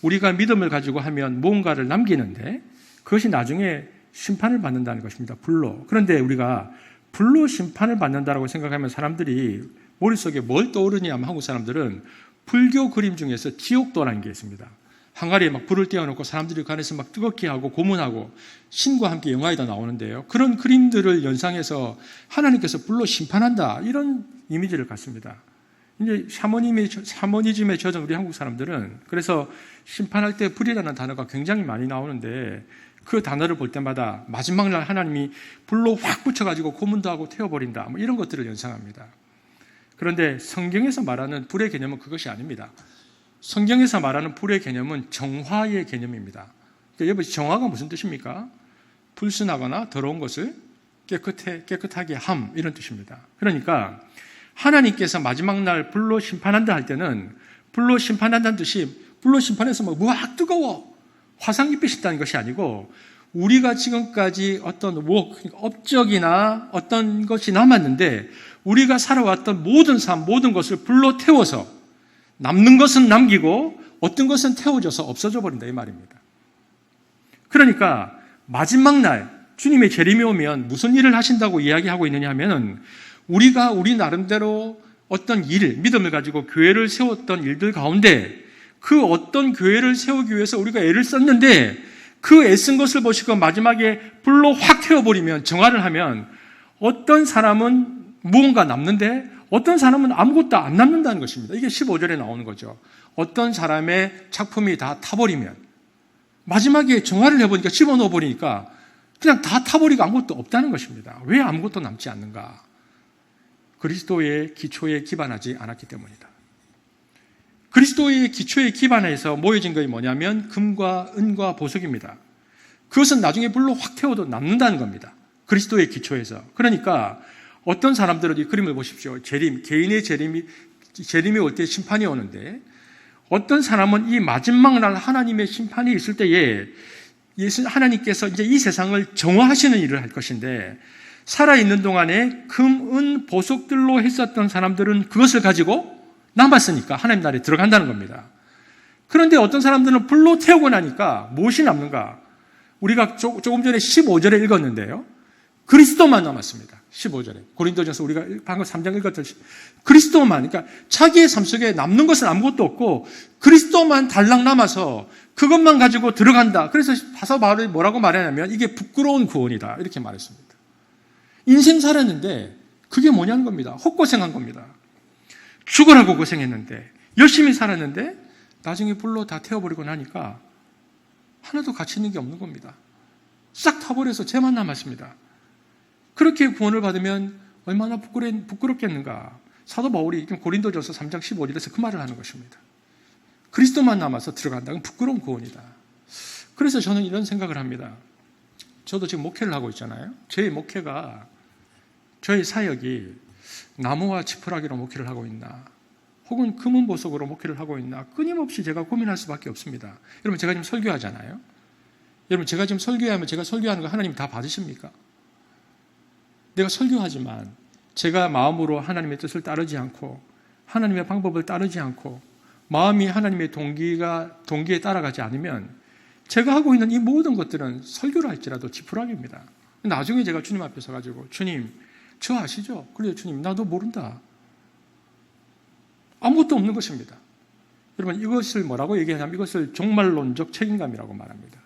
우리가 믿음을 가지고 하면 뭔가를 남기는데 그것이 나중에 심판을 받는다는 것입니다. 불로. 그런데 우리가 불로 심판을 받는다고 생각하면 사람들이 머릿속에 뭘 떠오르냐 하면, 한국 사람들은 불교 그림 중에서 지옥도라는 게 있습니다. 항아리에 막 불을 떼어놓고 사람들이 그 안에서 막 뜨겁게 하고 고문하고, 신과 함께 영화에다 나오는데요. 그런 그림들을 연상해서 하나님께서 불로 심판한다, 이런 이미지를 갖습니다. 이제 샤머니즘에 젖은 우리 한국 사람들은 그래서 심판할 때 불이라는 단어가 굉장히 많이 나오는데, 그 단어를 볼 때마다 마지막 날 하나님이 불로 확 붙여가지고 고문도 하고 태워버린다, 뭐 이런 것들을 연상합니다. 그런데 성경에서 말하는 불의 개념은 그것이 아닙니다. 성경에서 말하는 불의 개념은 정화의 개념입니다. 그러니까 여러분, 정화가 무슨 뜻입니까? 불순하거나 더러운 것을 깨끗하게 함, 이런 뜻입니다. 그러니까 하나님께서 마지막 날 불로 심판한다 할 때는, 불로 심판한다는 뜻이 불로 심판해서 막 우악 뜨거워 화상 입히신다는 것이 아니고, 우리가 지금까지 어떤 업적이나 어떤 것이 남았는데 우리가 살아왔던 모든 삶, 모든 것을 불로 태워서 남는 것은 남기고 어떤 것은 태워져서 없어져 버린다, 이 말입니다. 그러니까 마지막 날 주님의 재림이 오면 무슨 일을 하신다고 이야기하고 있느냐 하면, 우리가 우리 나름대로 어떤 일, 믿음을 가지고 교회를 세웠던 일들 가운데 그 어떤 교회를 세우기 위해서 우리가 애를 썼는데 그 애쓴 것을 보시고 마지막에 불로 확 태워버리면, 정화를 하면 어떤 사람은 무언가 남는데 어떤 사람은 아무것도 안 남는다는 것입니다. 이게 15절에 나오는 거죠. 어떤 사람의 작품이 다 타버리면, 마지막에 정화를 해보니까, 집어넣어 버리니까 그냥 다 타버리고 아무것도 없다는 것입니다. 왜 아무것도 남지 않는가? 그리스도의 기초에 기반하지 않았기 때문이다. 그리스도의 기초에 기반해서 모여진 것이 뭐냐면 금과 은과 보석입니다. 그것은 나중에 불로 확 태워도 남는다는 겁니다. 그리스도의 기초에서. 그러니까 어떤 사람들은 이 그림을 보십시오. 개인의 재림이 올 때 심판이 오는데, 어떤 사람은 이 마지막 날 하나님의 심판이 있을 때에 하나님께서 이제 이 세상을 정화하시는 일을 할 것인데, 살아있는 동안에 금, 은, 보석들로 했었던 사람들은 그것을 가지고 남았으니까 하나님 나라에 들어간다는 겁니다. 그런데 어떤 사람들은 불로 태우고 나니까 무엇이 남는가? 우리가 조금 전에 15절에 읽었는데요. 그리스도만 남았습니다. 15절에. 고린도전서 우리가 방금 3장 읽었듯이 그리스도만, 그러니까 자기의 삶 속에 남는 것은 아무것도 없고 그리스도만 달랑 남아서 그것만 가지고 들어간다. 그래서 사도 바울이 뭐라고 말하냐면, 이게 부끄러운 구원이다, 이렇게 말했습니다. 인생 살았는데 그게 뭐냐는 겁니다. 헛고생한 겁니다. 죽으라고 고생했는데, 열심히 살았는데 나중에 불로 다 태워버리고 나니까 하나도 가치 있는 게 없는 겁니다. 싹 타버려서 죄만 남았습니다. 그렇게 구원을 받으면 얼마나 부끄럽겠는가. 사도 바울이 고린도전서 3장 15절에서 그 말을 하는 것입니다. 그리스도만 남아서 들어간다. 그건 부끄러운 구원이다. 그래서 저는 이런 생각을 합니다. 저도 지금 목회를 하고 있잖아요. 저의 사역이 나무와 지푸라기로 목회를 하고 있나, 혹은 금은 보석으로 목회를 하고 있나, 끊임없이 제가 고민할 수밖에 없습니다. 여러분, 제가 지금 설교하잖아요. 여러분, 제가 지금 설교하면 제가 설교하는 거 하나님 다 받으십니까? 내가 설교하지만 제가 마음으로 하나님의 뜻을 따르지 않고 하나님의 방법을 따르지 않고 마음이 하나님의 동기에 따라가지 않으면 제가 하고 있는 이 모든 것들은 설교를 할지라도 지푸라기입니다. 나중에 제가 주님 앞에 서가지고 주님 저 아시죠? 그래요 주님 나도 모른다. 아무것도 없는 것입니다. 여러분 이것을 뭐라고 얘기하냐면 이것을 종말론적 책임감이라고 말합니다.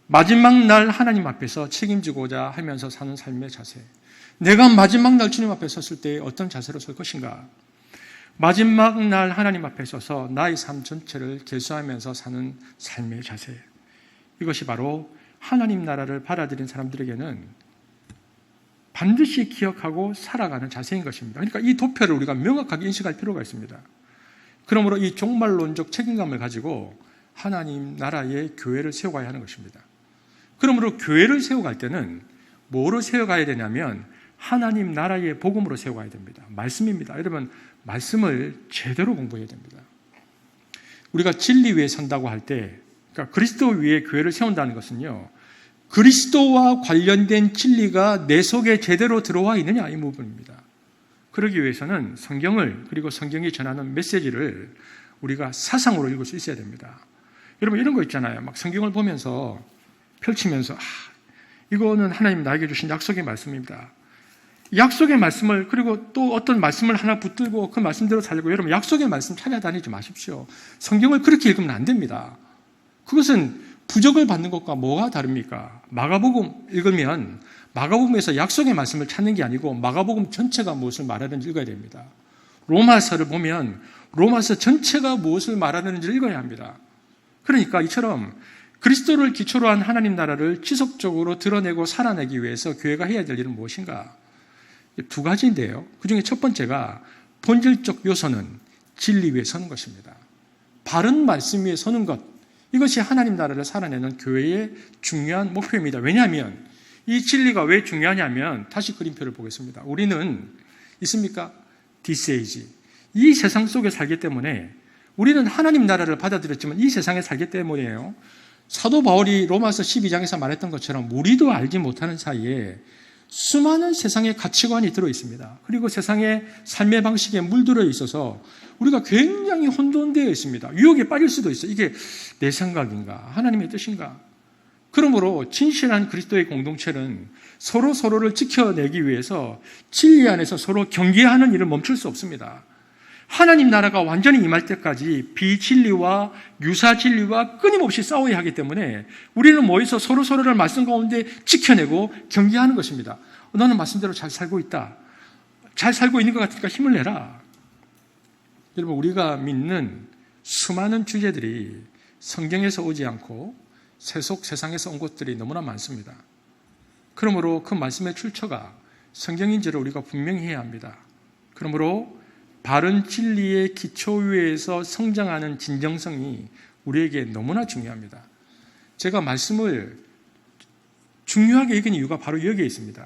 마지막 날 하나님 앞에서 책임지고자 하면서 사는 삶의 자세. 내가 마지막 날 주님 앞에 섰을 때 어떤 자세로 설 것인가? 마지막 날 하나님 앞에 서서 나의 삶 전체를 계수하면서 사는 삶의 자세. 이것이 바로 하나님 나라를 받아들인 사람들에게는 반드시 기억하고 살아가는 자세인 것입니다. 그러니까 이 도표를 우리가 명확하게 인식할 필요가 있습니다. 그러므로 이 종말론적 책임감을 가지고 하나님 나라의 교회를 세워가야 하는 것입니다. 그러므로 교회를 세워갈 때는 뭐로 세워가야 되냐면 하나님 나라의 복음으로 세워가야 됩니다. 말씀입니다. 여러분 말씀을 제대로 공부해야 됩니다. 우리가 진리 위에 선다고 할 때 그러니까 그리스도 위에 교회를 세운다는 것은요. 그리스도와 관련된 진리가 내 속에 제대로 들어와 있느냐 이 부분입니다. 그러기 위해서는 성경을 그리고 성경이 전하는 메시지를 우리가 사상으로 읽을 수 있어야 됩니다. 여러분 이런 거 있잖아요. 막 성경을 보면서 펼치면서 이거는 하나님 나에게 주신 약속의 말씀입니다. 약속의 말씀을 그리고 또 어떤 말씀을 하나 붙들고 그 말씀대로 살고 여러분 약속의 말씀 찾아다니지 마십시오. 성경을 그렇게 읽으면 안 됩니다. 그것은 부적을 받는 것과 뭐가 다릅니까? 마가복음 읽으면 마가복음에서 약속의 말씀을 찾는 게 아니고 마가복음 전체가 무엇을 말하는지 읽어야 됩니다. 로마서를 보면 로마서 전체가 무엇을 말하는지를 읽어야 합니다. 그러니까 이처럼 그리스도를 기초로 한 하나님 나라를 지속적으로 드러내고 살아내기 위해서 교회가 해야 될 일은 무엇인가? 두 가지인데요. 그중에 첫 번째가 본질적 요소는 진리 위에 서는 것입니다. 바른 말씀 위에 서는 것. 이것이 하나님 나라를 살아내는 교회의 중요한 목표입니다. 왜냐하면 이 진리가 왜 중요하냐면 다시 그림표를 보겠습니다. 우리는 있습니까? This age. 이 세상 속에 살기 때문에 우리는 하나님 나라를 받아들였지만 이 세상에 살기 때문이에요. 사도 바울이 로마서 12장에서 말했던 것처럼 우리도 알지 못하는 사이에 수많은 세상의 가치관이 들어있습니다. 그리고 세상의 삶의 방식에 물들어 있어서 우리가 굉장히 혼돈되어 있습니다. 유혹에 빠질 수도 있어요. 이게 내 생각인가? 하나님의 뜻인가? 그러므로 진실한 그리스도의 공동체는 서로를 지켜내기 위해서 진리 안에서 서로 경계하는 일을 멈출 수 없습니다. 하나님 나라가 완전히 임할 때까지 비진리와 유사진리와 끊임없이 싸워야 하기 때문에 우리는 모여서 서로를 말씀 가운데 지켜내고 경계하는 것입니다. 너는 말씀대로 잘 살고 있다. 잘 살고 있는 것 같으니까 힘을 내라. 여러분 우리가 믿는 수많은 주제들이 성경에서 오지 않고 세상에서 온 것들이 너무나 많습니다. 그러므로 그 말씀의 출처가 성경인지를 우리가 분명히 해야 합니다. 그러므로 바른 진리의 기초 위에서 성장하는 진정성이 우리에게 너무나 중요합니다. 제가 말씀을 중요하게 여기는 이유가 바로 여기에 있습니다.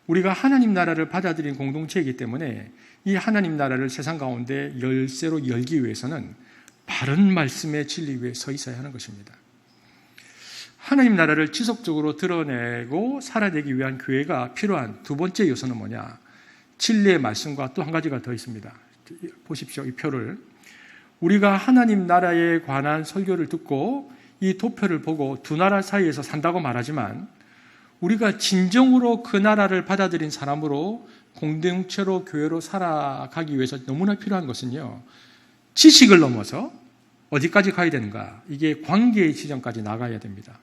우리가 하나님 나라를 받아들인 공동체이기 때문에 이 하나님 나라를 세상 가운데 열쇠로 열기 위해서는 바른 말씀의 진리 위에 서 있어야 하는 것입니다. 하나님 나라를 지속적으로 드러내고 살아내기 위한 교회가 필요한 두 번째 요소는 뭐냐? 진리의 말씀과 또 한 가지가 더 있습니다. 보십시오. 이 표를. 우리가 하나님 나라에 관한 설교를 듣고 이 도표를 보고 두 나라 사이에서 산다고 말하지만 우리가 진정으로 그 나라를 받아들인 사람으로 공동체로 교회로 살아가기 위해서 너무나 필요한 것은요. 지식을 넘어서 어디까지 가야 되는가? 이게 관계의 지점까지 나가야 됩니다.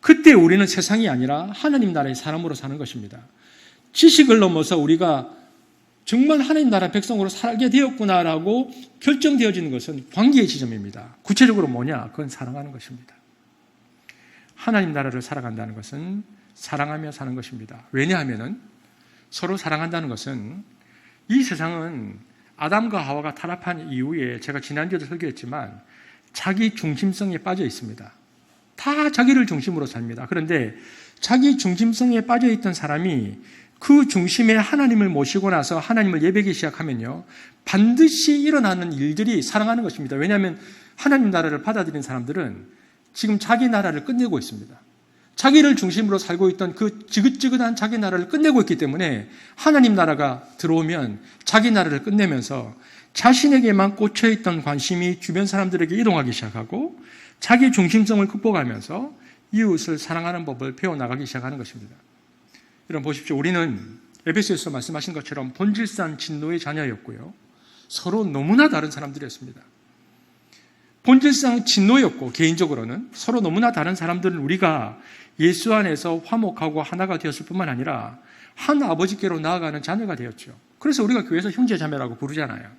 그때 우리는 세상이 아니라 하나님 나라의 사람으로 사는 것입니다. 지식을 넘어서 우리가 정말 하나님 나라 백성으로 살게 되었구나라고 결정되어지는 것은 관계의 지점입니다. 구체적으로 뭐냐? 그건 사랑하는 것입니다. 하나님 나라를 살아간다는 것은 사랑하며 사는 것입니다. 왜냐하면 서로 사랑한다는 것은 이 세상은 아담과 하와가 타락한 이후에 제가 지난주에도 설교했지만 자기 중심성에 빠져 있습니다. 다 자기를 중심으로 삽니다. 그런데 자기 중심성에 빠져 있던 사람이 그 중심에 하나님을 모시고 나서 하나님을 예배하기 시작하면요. 반드시 일어나는 일들이 사랑하는 것입니다. 왜냐하면 하나님 나라를 받아들인 사람들은 지금 자기 나라를 끝내고 있습니다. 자기를 중심으로 살고 있던 그 지긋지긋한 자기 나라를 끝내고 있기 때문에 하나님 나라가 들어오면 자기 나라를 끝내면서 자신에게만 꽂혀있던 관심이 주변 사람들에게 이동하기 시작하고 자기 중심성을 극복하면서 이웃을 사랑하는 법을 배워나가기 시작하는 것입니다. 여러분 보십시오. 우리는 에베소에서 말씀하신 것처럼 본질상 진노의 자녀였고요. 서로 너무나 다른 사람들이었습니다. 본질상 진노였고 개인적으로는 서로 너무나 다른 사람들은 우리가 예수 안에서 화목하고 하나가 되었을 뿐만 아니라 한 아버지께로 나아가는 자녀가 되었죠. 그래서 우리가 교회에서 형제자매라고 부르잖아요.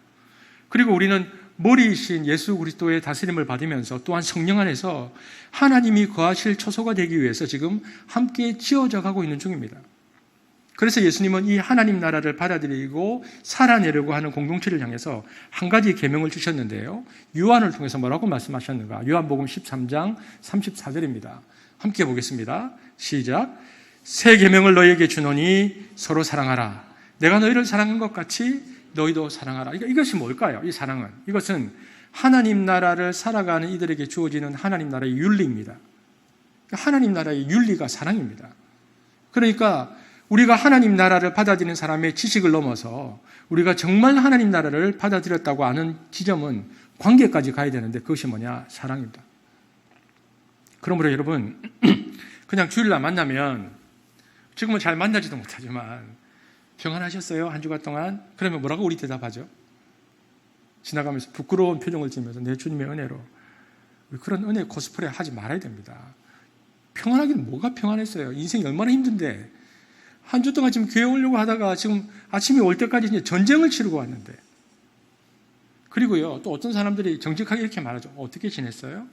그리고 우리는 머리이신 예수 그리스도의 다스림을 받으면서 또한 성령 안에서 하나님이 거하실 처소가 되기 위해서 지금 함께 지어져 가고 있는 중입니다. 그래서 예수님은 이 하나님 나라를 받아들이고 살아내려고 하는 공동체를 향해서 한 가지 계명을 주셨는데요. 요한을 통해서 뭐라고 말씀하셨는가? 요한복음 13장 34절입니다. 함께 보겠습니다. 시작. 새 계명을 너희에게 주노니 서로 사랑하라. 내가 너희를 사랑한 것 같이 너희도 사랑하라. 이것이 뭘까요? 이 사랑은. 이것은 하나님 나라를 살아가는 이들에게 주어지는 하나님 나라의 윤리입니다. 하나님 나라의 윤리가 사랑입니다. 그러니까 우리가 하나님 나라를 받아들이는 사람의 지식을 넘어서 우리가 정말 하나님 나라를 받아들였다고 아는 지점은 관계까지 가야 되는데 그것이 뭐냐? 사랑입니다. 그러므로 여러분 그냥 주일날 만나면 지금은 잘 만나지도 못하지만 평안하셨어요? 한 주간 동안? 그러면 뭐라고 우리 대답하죠? 지나가면서 부끄러운 표정을 지으면서 내 주님의 은혜로. 그런 은혜 코스프레 하지 말아야 됩니다. 평안하긴 뭐가 평안했어요? 인생이 얼마나 힘든데 한 주 동안 지금 교회 오려고 하다가 지금 아침에 올 때까지 이제 전쟁을 치르고 왔는데. 그리고요, 또 어떤 사람들이 정직하게 이렇게 말하죠. 어떻게 지냈어요?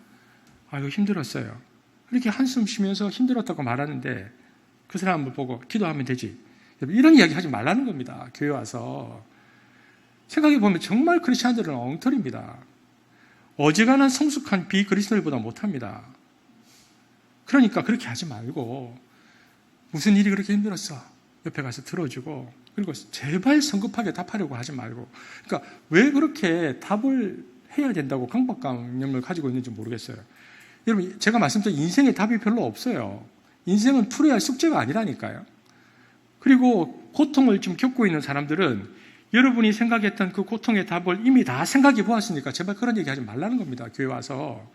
아유, 힘들었어요. 이렇게 한숨 쉬면서 힘들었다고 말하는데 그 사람을 보고 기도하면 되지. 이런 이야기 하지 말라는 겁니다. 교회 와서. 생각해보면 정말 크리스찬들은 엉터리입니다. 어지간한 성숙한 비그리스도인보다 못합니다. 그러니까 그렇게 하지 말고 무슨 일이 그렇게 힘들었어? 옆에 가서 들어주고 그리고 제발 성급하게 답하려고 하지 말고 그러니까 왜 그렇게 답을 해야 된다고 강박관념을 가지고 있는지 모르겠어요. 여러분 제가 말씀드린 인생에 답이 별로 없어요. 인생은 풀어야 할 숙제가 아니라니까요. 그리고 고통을 지금 겪고 있는 사람들은 여러분이 생각했던 그 고통의 답을 이미 다 생각해 보았으니까 제발 그런 얘기 하지 말라는 겁니다. 교회 와서.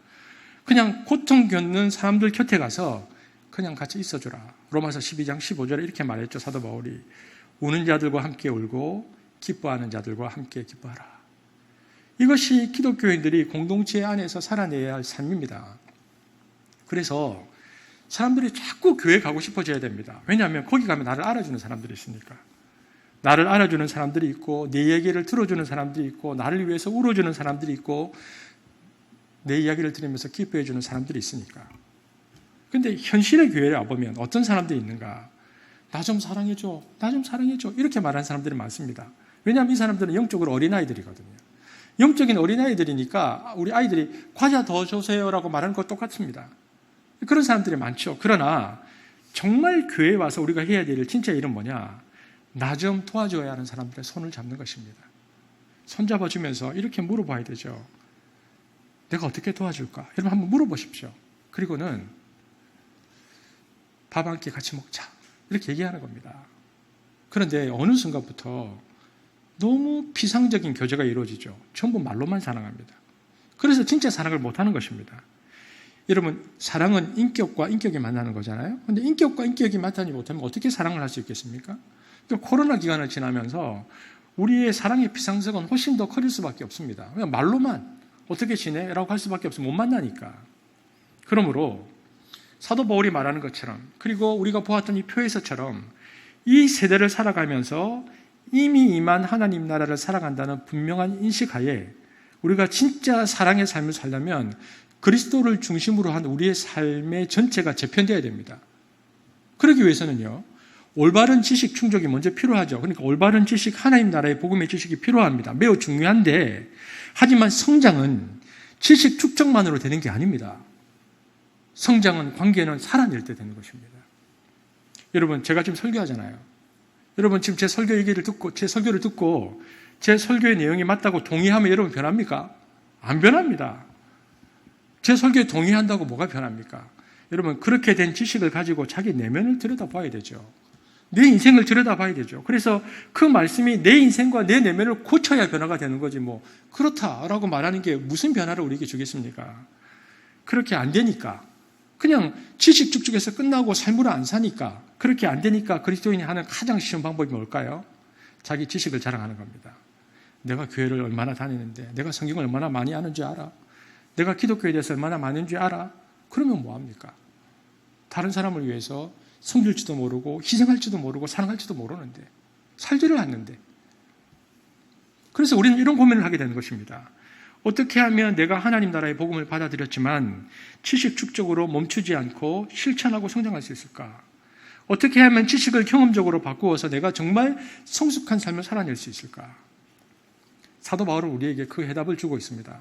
그냥 고통 겪는 사람들 곁에 가서 그냥 같이 있어주라. 로마서 12장 15절에 이렇게 말했죠. 사도 바울이. 우는 자들과 함께 울고 기뻐하는 자들과 함께 기뻐하라. 이것이 기독교인들이 공동체 안에서 살아내야 할 삶입니다. 그래서 사람들이 자꾸 교회 가고 싶어져야 됩니다. 왜냐하면 거기 가면 나를 알아주는 사람들이 있으니까. 나를 알아주는 사람들이 있고 내 얘기를 들어주는 사람들이 있고 나를 위해서 울어주는 사람들이 있고 내 이야기를 들으면서 기뻐해주는 사람들이 있으니까. 근데 현실의 교회에 와보면 어떤 사람들이 있는가? 나 좀 사랑해줘. 나 좀 사랑해줘. 이렇게 말하는 사람들이 많습니다. 왜냐하면 이 사람들은 영적으로 어린아이들이거든요. 영적인 어린아이들이니까 우리 아이들이 과자 더 주세요라고 말하는 것 똑같습니다. 그런 사람들이 많죠. 그러나 정말 교회에 와서 우리가 해야 될 진짜 일은 뭐냐? 나 좀 도와줘야 하는 사람들의 손을 잡는 것입니다. 손 잡아주면서 이렇게 물어봐야 되죠. 내가 어떻게 도와줄까? 여러분 한번 물어보십시오. 그리고는 밥 한 끼 같이 먹자. 이렇게 얘기하는 겁니다. 그런데 어느 순간부터 너무 피상적인 교제가 이루어지죠. 전부 말로만 사랑합니다. 그래서 진짜 사랑을 못하는 것입니다. 여러분 사랑은 인격과 인격이 만나는 거잖아요. 그런데 인격과 인격이 만나지 못하면 어떻게 사랑을 할 수 있겠습니까? 그러니까 코로나 기간을 지나면서 우리의 사랑의 피상성은 훨씬 더 커질 수밖에 없습니다. 그냥 말로만 어떻게 지내? 라고 할 수밖에 없어요. 못 만나니까. 그러므로 사도 바울이 말하는 것처럼 그리고 우리가 보았던 이 표에서처럼 이 세대를 살아가면서 이미 임한 하나님 나라를 살아간다는 분명한 인식하에 우리가 진짜 사랑의 삶을 살려면 그리스도를 중심으로 한 우리의 삶의 전체가 재편되어야 됩니다. 그러기 위해서는요. 올바른 지식 충족이 먼저 필요하죠. 그러니까 올바른 지식, 하나님 나라의 복음의 지식이 필요합니다. 매우 중요한데 하지만 성장은 지식 축적만으로 되는 게 아닙니다. 성장은 관계는 살아낼 때 되는 것입니다. 여러분 제가 지금 설교하잖아요. 여러분 지금 제 설교 얘기를 듣고 제 설교를 듣고 제 설교의 내용이 맞다고 동의하면 여러분 변합니까? 안 변합니다. 제 설교에 동의한다고 뭐가 변합니까? 여러분 그렇게 된 지식을 가지고 자기 내면을 들여다봐야 되죠. 내 인생을 들여다봐야 되죠. 그래서 그 말씀이 내 인생과 내 내면을 고쳐야 변화가 되는 거지 뭐 그렇다라고 말하는 게 무슨 변화를 우리에게 주겠습니까? 그렇게 안 되니까 그냥 지식 축적해서 끝나고 삶으로 안 사니까, 그렇게 안 되니까 그리스도인이 하는 가장 쉬운 방법이 뭘까요? 자기 지식을 자랑하는 겁니다. 내가 교회를 얼마나 다니는데, 내가 성경을 얼마나 많이 아는 줄 알아? 내가 기독교에 대해서 얼마나 많은 줄 알아? 그러면 뭐합니까? 다른 사람을 위해서 섬길지도 모르고 희생할지도 모르고 사랑할지도 모르는데, 살지를 않는데. 그래서 우리는 이런 고민을 하게 되는 것입니다. 어떻게 하면 내가 하나님 나라의 복음을 받아들였지만 지식 축적으로 멈추지 않고 실천하고 성장할 수 있을까? 어떻게 하면 지식을 경험적으로 바꾸어서 내가 정말 성숙한 삶을 살아낼 수 있을까? 사도 바울은 우리에게 그 해답을 주고 있습니다.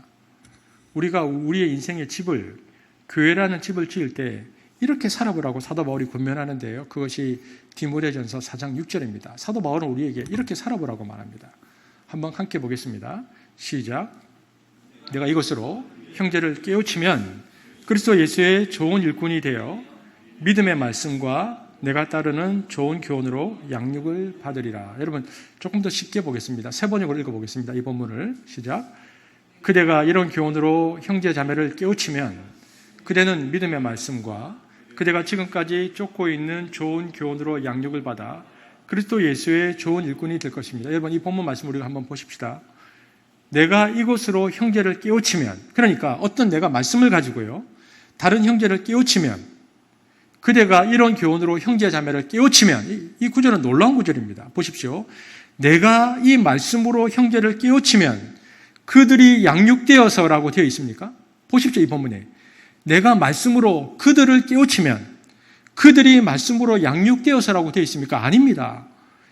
우리가 우리의 인생의 집을, 교회라는 집을 지을 때 이렇게 살아보라고 사도 바울이 권면하는데요. 그것이 디모데전서 4장 6절입니다. 사도 바울은 우리에게 이렇게 살아보라고 말합니다. 한번 함께 보겠습니다. 시작. 내가 이것으로 형제를 깨우치면 그리스도 예수의 좋은 일꾼이 되어 믿음의 말씀과 내가 따르는 좋은 교훈으로 양육을 받으리라. 여러분, 조금 더 쉽게 보겠습니다. 세 번역으로 읽어보겠습니다. 이 본문을. 시작. 그대가 이런 교훈으로 형제 자매를 깨우치면 그대는 믿음의 말씀과 그대가 지금까지 쫓고 있는 좋은 교훈으로 양육을 받아 그리스도 예수의 좋은 일꾼이 될 것입니다. 여러분, 이 본문 말씀 우리가 한번 보십시다. 내가 이곳으로 형제를 깨우치면, 그러니까 어떤 내가 말씀을 가지고요, 다른 형제를 깨우치면, 그대가 이런 교훈으로 형제 자매를 깨우치면, 이 구절은 놀라운 구절입니다. 보십시오. 내가 이 말씀으로 형제를 깨우치면 그들이 양육되어서라고 되어 있습니까? 보십시오, 이 본문에. 내가 말씀으로 그들을 깨우치면 그들이 말씀으로 양육되어서라고 되어 있습니까? 아닙니다.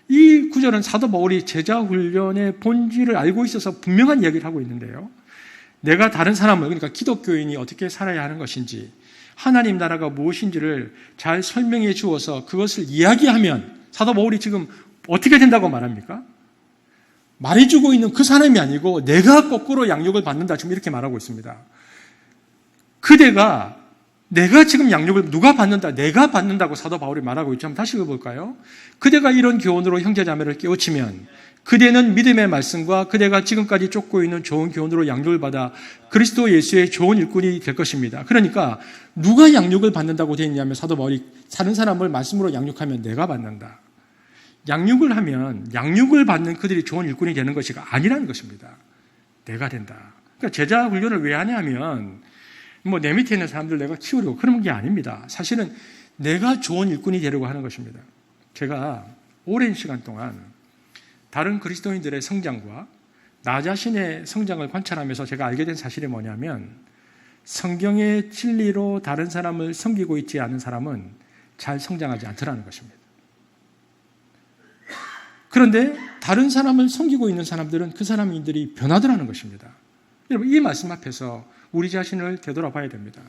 이 구절은 사도 바울이 제자 훈련의 본질을 알고 있어서 분명한 이야기를 하고 있는데요. 내가 다른 사람을, 그러니까 기독교인이 어떻게 살아야 하는 것인지, 하나님 나라가 무엇인지를 잘 설명해 주어서 그것을 이야기하면 사도 바울이 지금 어떻게 된다고 말합니까? 말해주고 있는 그 사람이 아니고 내가 거꾸로 양육을 받는다, 지금 이렇게 말하고 있습니다. 그대가, 내가 지금 양육을 누가 받는다? 내가 받는다고 사도 바울이 말하고 있죠. 한번 다시 읽어볼까요? 그대가 이런 교훈으로 형제자매를 깨우치면 그대는 믿음의 말씀과 그대가 지금까지 쫓고 있는 좋은 교훈으로 양육을 받아 그리스도 예수의 좋은 일꾼이 될 것입니다. 그러니까 누가 양육을 받는다고 되어 있냐면 사도 바울이 다른 사람을 말씀으로 양육하면 내가 받는다. 양육을 하면 양육을 받는 그들이 좋은 일꾼이 되는 것이 아니라는 것입니다. 내가 된다. 그러니까 제자 훈련을 왜 하냐면 내 밑에 있는 사람들 내가 키우려고 그런 게 아닙니다. 사실은 내가 좋은 일꾼이 되려고 하는 것입니다. 제가 오랜 시간 동안 다른 그리스도인들의 성장과 나 자신의 성장을 관찰하면서 제가 알게 된 사실이 뭐냐면 성경의 진리로 다른 사람을 섬기고 있지 않은 사람은 잘 성장하지 않더라는 것입니다. 그런데 다른 사람을 섬기고 있는 사람들은 그 사람들이 변하더라는 것입니다. 여러분, 이 말씀 앞에서 우리 자신을 되돌아봐야 됩니다.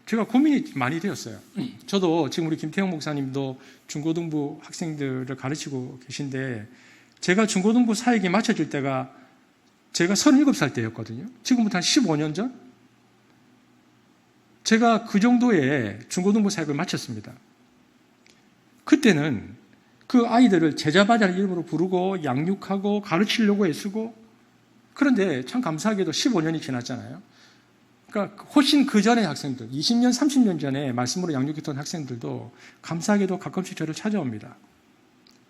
제가 고민이 많이 되었어요. 저도 지금 우리 김태형 목사님도 중고등부 학생들을 가르치고 계신데 제가 중고등부 사역에 맞춰줄 때가 제가 37살 때였거든요. 지금부터 한 15년 전? 제가 그 정도의 중고등부 사역을 마쳤습니다. 그때는 그 아이들을 제자바자를 이름으로 부르고 양육하고 가르치려고 애쓰고, 그런데 참 감사하게도 15년이 지났잖아요. 그러니까 훨씬 그 전의 학생들, 20년, 30년 전에 말씀으로 양육했던 학생들도 감사하게도 가끔씩 저를 찾아옵니다.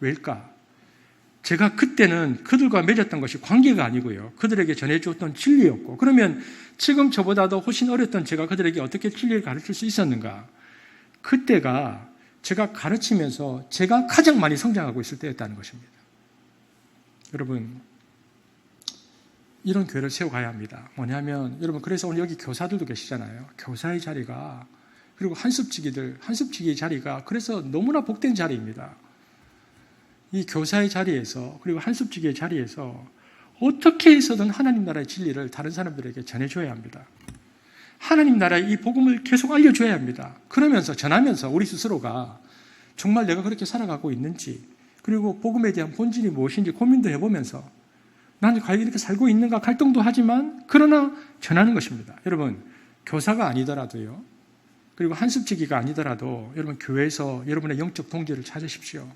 왜일까? 제가 그때는 그들과 맺었던 것이 관계가 아니고요, 그들에게 전해주었던 진리였고, 그러면 지금 저보다도 훨씬 어렸던 제가 그들에게 어떻게 진리를 가르칠 수 있었는가? 그때가 제가 가르치면서 제가 가장 많이 성장하고 있을 때였다는 것입니다. 여러분, 이런 교회를 세워가야 합니다. 뭐냐면, 여러분, 그래서 오늘 여기 교사들도 계시잖아요. 교사의 자리가, 그리고 한습지기 자리가 그래서 너무나 복된 자리입니다. 이 교사의 자리에서, 그리고 한습지기의 자리에서 어떻게 해서든 하나님 나라의 진리를 다른 사람들에게 전해줘야 합니다. 하나님 나라의 이 복음을 계속 알려줘야 합니다. 그러면서, 전하면서 우리 스스로가 정말 내가 그렇게 살아가고 있는지, 그리고 복음에 대한 본질이 무엇인지 고민도 해보면서 나는 과연 이렇게 살고 있는가 갈등도 하지만 그러나 전하는 것입니다. 여러분, 교사가 아니더라도요, 그리고 한습지기가 아니더라도 여러분 교회에서 여러분의 영적 동지를 찾으십시오.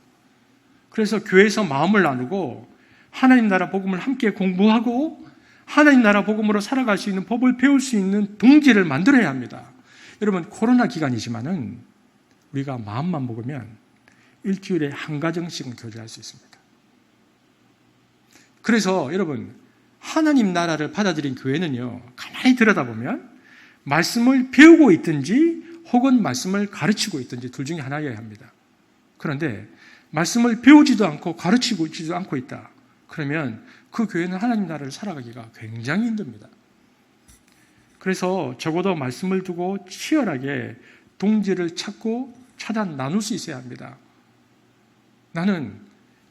그래서 교회에서 마음을 나누고 하나님 나라 복음을 함께 공부하고 하나님 나라 복음으로 살아갈 수 있는 법을 배울 수 있는 동지를 만들어야 합니다. 여러분, 코로나 기간이지만은 우리가 마음만 먹으면 일주일에 한 가정씩은 교제할 수 있습니다. 그래서 여러분, 하나님 나라를 받아들인 교회는요, 가만히 들여다보면 말씀을 배우고 있든지 혹은 말씀을 가르치고 있든지 둘 중에 하나여야 합니다. 그런데 말씀을 배우지도 않고 가르치고 있지도 않고 있다. 그러면 그 교회는 하나님 나라를 살아가기가 굉장히 힘듭니다. 그래서 적어도 말씀을 두고 치열하게 동지를 찾고 차단 나눌 수 있어야 합니다. 나는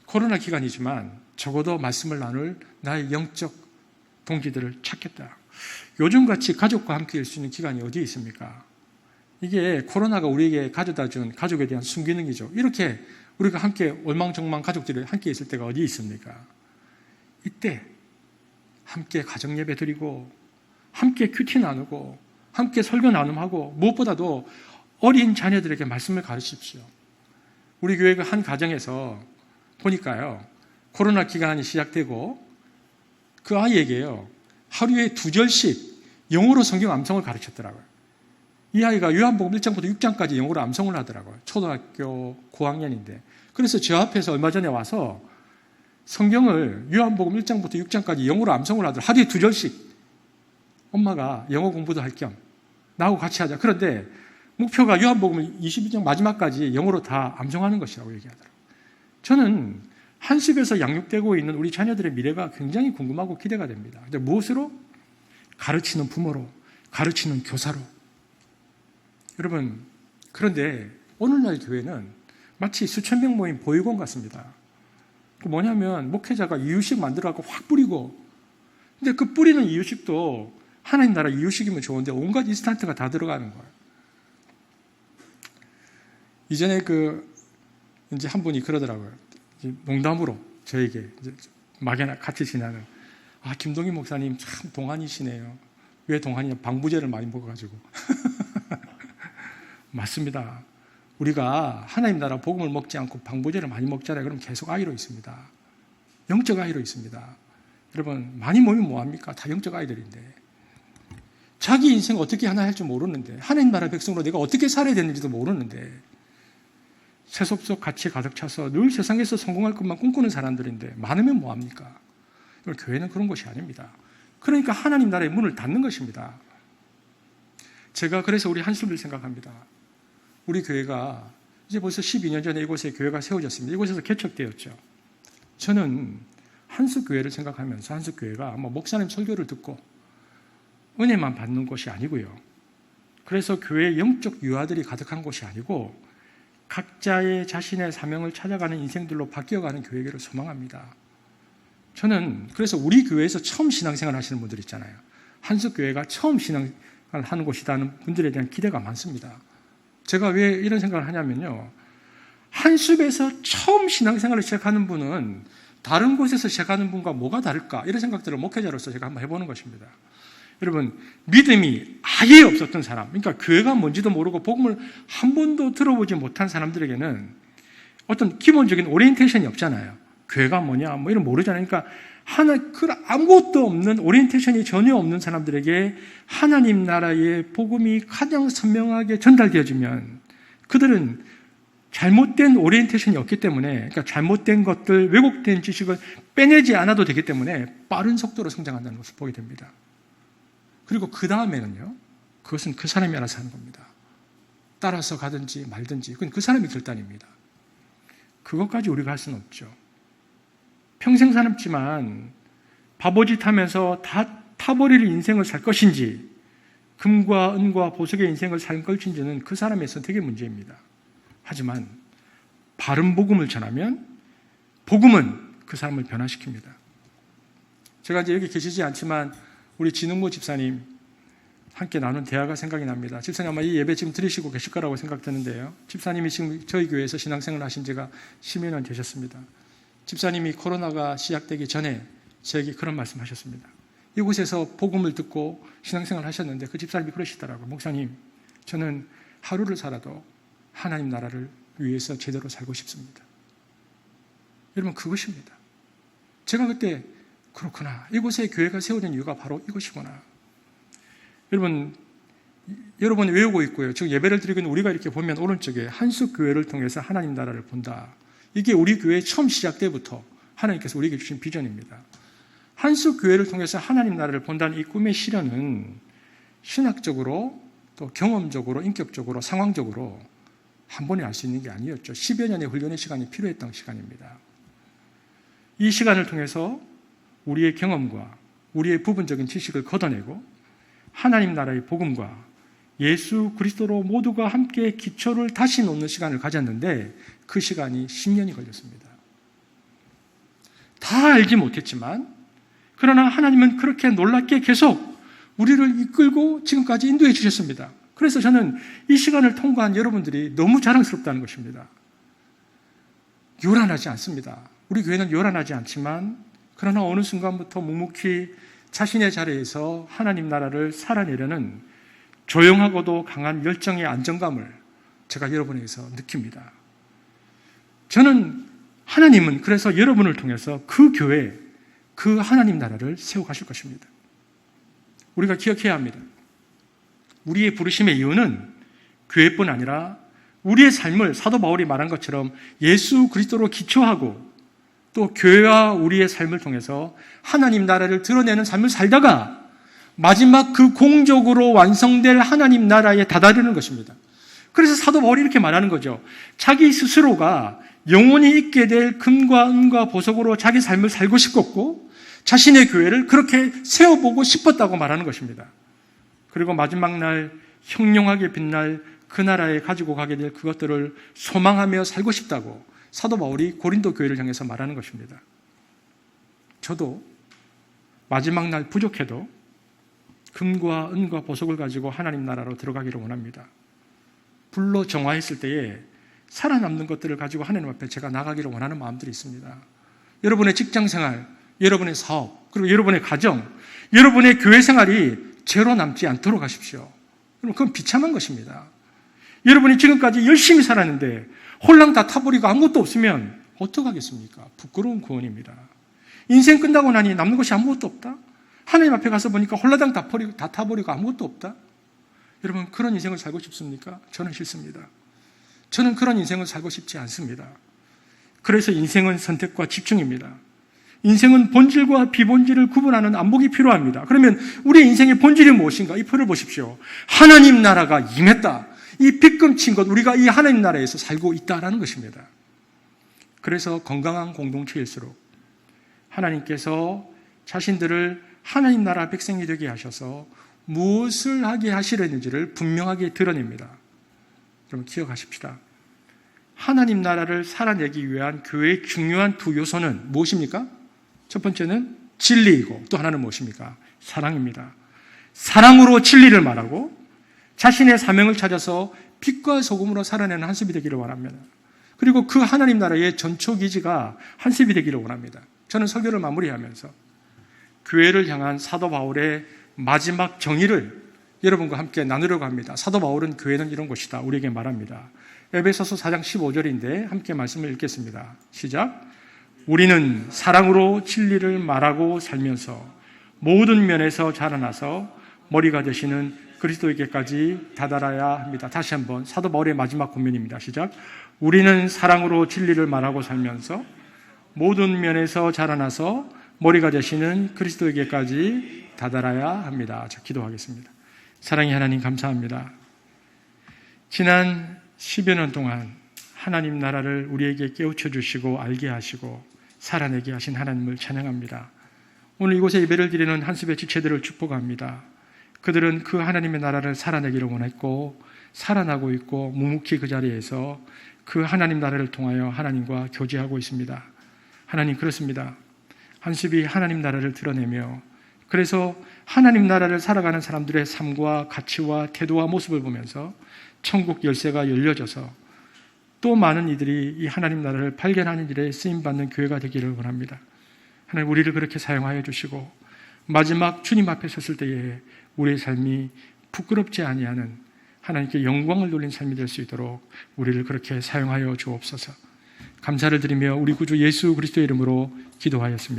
코로나 기간이지만 적어도 말씀을 나눌 나의 영적 동지들을 찾겠다. 요즘같이 가족과 함께 일 수 있는 기간이 어디에 있습니까? 이게 코로나가 우리에게 가져다 준 가족에 대한 순기능이죠. 이렇게 우리가 함께 올망정망 가족들이 함께 있을 때가 어디 있습니까? 이때 함께 가정 예배 드리고 함께 큐티 나누고 함께 설교 나눔하고 무엇보다도 어린 자녀들에게 말씀을 가르치십시오. 우리 교회가 한 가정에서 보니까요, 코로나 기간이 시작되고 그 아이에게요, 하루에 2절씩 영어로 성경 암송을 가르쳤더라고요. 이 아이가 요한복음 1장부터 6장까지 영어로 암송을 하더라고요. 초등학교 고학년인데. 그래서 저 앞에서 얼마 전에 와서 성경을 요한복음 1장부터 6장까지 영어로 암송을 하더라고요. 하루에 2절씩. 엄마가 영어 공부도 할 겸 나하고 같이 하자. 그런데 목표가 요한복음 22장 마지막까지 영어로 다 암송하는 것이라고 얘기하더라고요. 저는 한습에서 양육되고 있는 우리 자녀들의 미래가 굉장히 궁금하고 기대가 됩니다. 근데 무엇으로? 가르치는 부모로, 가르치는 교사로. 여러분, 그런데 오늘날 교회는 마치 수천 명 모인 보육원 같습니다. 뭐냐면 목회자가 이유식 만들어갖고 확 뿌리고, 근데 그 뿌리는 이유식도 하나님 나라 이유식이면 좋은데 온갖 인스턴트가 다 들어가는 거예요. 이전에 이제 한 분이 그러더라고요. 농담으로 저에게 막연하 같이 지나는, 김동희 목사님 참 동안이시네요. 왜 동안이냐? 방부제를 많이 먹어가지고. 맞습니다. 우리가 하나님 나라 복음을 먹지 않고 방부제를 많이 먹잖아요. 그럼 계속 아이로 있습니다. 영적 아이로 있습니다. 여러분, 많이 모이면 뭐합니까? 다 영적 아이들인데. 자기 인생 어떻게 하나 할 줄 모르는데, 하나님 나라 백성으로 내가 어떻게 살아야 되는지도 모르는데, 세속적 가치에 가득 차서 늘 세상에서 성공할 것만 꿈꾸는 사람들인데 많으면 뭐합니까? 교회는 그런 것이 아닙니다. 그러니까 하나님 나라의 문을 닫는 것입니다. 제가 그래서 우리 한숲을 생각합니다. 우리 교회가 이제 벌써 12년 전에 이곳에 교회가 세워졌습니다. 이곳에서 개척되었죠. 저는 한숲교회를 생각하면서 한숲교회가 목사님 설교를 듣고 은혜만 받는 곳이 아니고요. 그래서 교회에 영적 유아들이 가득한 곳이 아니고 각자의 자신의 사명을 찾아가는 인생들로 바뀌어가는 교회를 소망합니다. 저는 그래서 우리 교회에서 처음 신앙생활 하시는 분들 있잖아요. 한숲교회가 처음 신앙생활 하는 곳이라는 분들에 대한 기대가 많습니다. 제가 왜 이런 생각을 하냐면요. 한숲에서 처음 신앙생활을 시작하는 분은 다른 곳에서 시작하는 분과 뭐가 다를까? 이런 생각들을 목회자로서 제가 한번 해보는 것입니다. 여러분, 믿음이 아예 없었던 사람, 그러니까 교회가 뭔지도 모르고 복음을 한 번도 들어보지 못한 사람들에게는 어떤 기본적인 오리엔테이션이 없잖아요. 교회가 뭐냐, 이런 모르잖아요. 그러니까 아무것도 없는, 오리엔테이션이 전혀 없는 사람들에게 하나님 나라의 복음이 가장 선명하게 전달되어지면 그들은 잘못된 오리엔테이션이 없기 때문에, 그러니까 잘못된 것들, 왜곡된 지식을 빼내지 않아도 되기 때문에 빠른 속도로 성장한다는 것을 보게 됩니다. 그리고 그 다음에는요, 그것은 그 사람이 알아서 하는 겁니다. 따라서 가든지 말든지, 그건 그 사람의 결단입니다. 그것까지 우리가 할 수는 없죠. 평생 살았지만 바보짓 하면서 다 타버릴 인생을 살 것인지, 금과 은과 보석의 인생을 살 것인지는 그 사람의 선택의 문제입니다. 하지만 바른 복음을 전하면 복음은 그 사람을 변화시킵니다. 제가 이제 여기 계시지 않지만 우리 진흥모 집사님 함께 나눈 대화가 생각이 납니다. 집사님 아마 이 예배 지금 들으시고 계실 거라고 생각되는데요. 집사님이 지금 저희 교회에서 신앙생활을 하신 지가 10여 년 되셨습니다. 집사님이 코로나가 시작되기 전에 저에게 그런 말씀하셨습니다. 이곳에서 복음을 듣고 신앙생활을 하셨는데 그 집사님이 그러시더라고요. 목사님, 저는 하루를 살아도 하나님 나라를 위해서 제대로 살고 싶습니다. 여러분, 그것입니다. 제가 그때 그렇구나, 이곳에 교회가 세워진 이유가 바로 이것이구나. 여러분, 여러분이 외우고 있고요. 지금 예배를 드리고 있는 우리가 이렇게 보면 오른쪽에 한숙교회를 통해서 하나님 나라를 본다. 이게 우리 교회 처음 시작 때부터 하나님께서 우리에게 주신 비전입니다. 한숙교회를 통해서 하나님 나라를 본다는 이 꿈의 실현은 신학적으로 또 경험적으로 인격적으로 상황적으로 한 번에 알 수 있는 게 아니었죠. 10여 년의 훈련의 시간이 필요했던 시간입니다. 이 시간을 통해서 우리의 경험과 우리의 부분적인 지식을 걷어내고 하나님 나라의 복음과 예수 그리스도로 모두가 함께 기초를 다시 놓는 시간을 가졌는데 그 시간이 10년이 걸렸습니다. 다 알지 못했지만 그러나 하나님은 그렇게 놀랍게 계속 우리를 이끌고 지금까지 인도해 주셨습니다. 그래서 저는 이 시간을 통과한 여러분들이 너무 자랑스럽다는 것입니다. 요란하지 않습니다. 우리 교회는 요란하지 않지만 그러나 어느 순간부터 묵묵히 자신의 자리에서 하나님 나라를 살아내려는 조용하고도 강한 열정의 안정감을 제가 여러분에게서 느낍니다. 저는 하나님은 그래서 여러분을 통해서 그 교회, 그 하나님 나라를 세워가실 것입니다. 우리가 기억해야 합니다. 우리의 부르심의 이유는 교회뿐 아니라 우리의 삶을 사도 바울이 말한 것처럼 예수 그리스도로 기초하고 또 교회와 우리의 삶을 통해서 하나님 나라를 드러내는 삶을 살다가 마지막 그 공적으로 완성될 하나님 나라에 다다르는 것입니다. 그래서 사도 바울이 이렇게 말하는 거죠. 자기 스스로가 영원히 있게 될 금과 은과 보석으로 자기 삶을 살고 싶었고 자신의 교회를 그렇게 세워보고 싶었다고 말하는 것입니다. 그리고 마지막 날 형용하게 빛날 그 나라에 가지고 가게 될 그것들을 소망하며 살고 싶다고 사도 바울이 고린도 교회를 향해서 말하는 것입니다. 저도 마지막 날 부족해도 금과 은과 보석을 가지고 하나님 나라로 들어가기를 원합니다. 불로 정화했을 때에 살아남는 것들을 가지고 하나님 앞에 제가 나가기를 원하는 마음들이 있습니다. 여러분의 직장생활, 여러분의 사업, 그리고 여러분의 가정, 여러분의 교회 생활이 죄로 남지 않도록 하십시오. 여러분, 그건 비참한 것입니다. 여러분이 지금까지 열심히 살았는데 홀랑 다 타버리고 아무것도 없으면 어떡하겠습니까? 부끄러운 구원입니다. 인생 끝나고 나니 남는 것이 아무것도 없다? 하나님 앞에 가서 보니까 홀라당 다 타버리고 아무것도 없다? 여러분, 그런 인생을 살고 싶습니까? 저는 싫습니다. 저는 그런 인생을 살고 싶지 않습니다. 그래서 인생은 선택과 집중입니다. 인생은 본질과 비본질을 구분하는 안목이 필요합니다. 그러면 우리 인생의 본질이 무엇인가? 이 표를 보십시오. 하나님 나라가 임했다. 이 빗금친 것, 우리가 이 하나님 나라에서 살고 있다라는 것입니다. 그래서 건강한 공동체일수록 하나님께서 자신들을 하나님 나라 백성이 되게 하셔서 무엇을 하게 하시려는지를 분명하게 드러냅니다. 여러분 기억하십시다. 하나님 나라를 살아내기 위한 교회의 중요한 두 요소는 무엇입니까? 첫 번째는 진리이고 또 하나는 무엇입니까? 사랑입니다. 사랑으로 진리를 말하고 자신의 사명을 찾아서 빛과 소금으로 살아내는 한습이 되기를 원합니다. 그리고 그 하나님 나라의 전초기지가 한습이 되기를 원합니다. 저는 설교를 마무리하면서 교회를 향한 사도 바울의 마지막 정의를 여러분과 함께 나누려고 합니다. 사도 바울은 교회는 이런 곳이다 우리에게 말합니다. 에베소서 4장 15절인데 함께 말씀을 읽겠습니다. 시작. 우리는 사랑으로 진리를 말하고 살면서 모든 면에서 자라나서 머리가 되시는 그리스도에게까지 다다라야 합니다. 다시 한번 사도 바울의 마지막 권면입니다. 시작. 우리는 사랑으로 진리를 말하고 살면서 모든 면에서 자라나서 머리가 되시는 그리스도에게까지 다다라야 합니다. 자, 기도하겠습니다. 사랑의 하나님 감사합니다. 지난 10여 년 동안 하나님 나라를 우리에게 깨우쳐 주시고 알게 하시고 살아내게 하신 하나님을 찬양합니다. 오늘 이곳에 예배를 드리는 한습의 지체들을 축복합니다. 그들은 그 하나님의 나라를 살아내기를 원했고 살아나고 있고 묵묵히 그 자리에서 그 하나님 나라를 통하여 하나님과 교제하고 있습니다. 하나님 그렇습니다. 한습이 하나님 나라를 드러내며 그래서 하나님 나라를 살아가는 사람들의 삶과 가치와 태도와 모습을 보면서 천국 열쇠가 열려져서 또 많은 이들이 이 하나님 나라를 발견하는 일에 쓰임받는 교회가 되기를 원합니다. 하나님 우리를 그렇게 사용하여 주시고 마지막 주님 앞에 섰을 때에 우리의 삶이 부끄럽지 아니하는 하나님께 영광을 돌린 삶이 될 수 있도록 우리를 그렇게 사용하여 주옵소서. 감사를 드리며 우리 구주 예수 그리스도의 이름으로 기도하였습니다.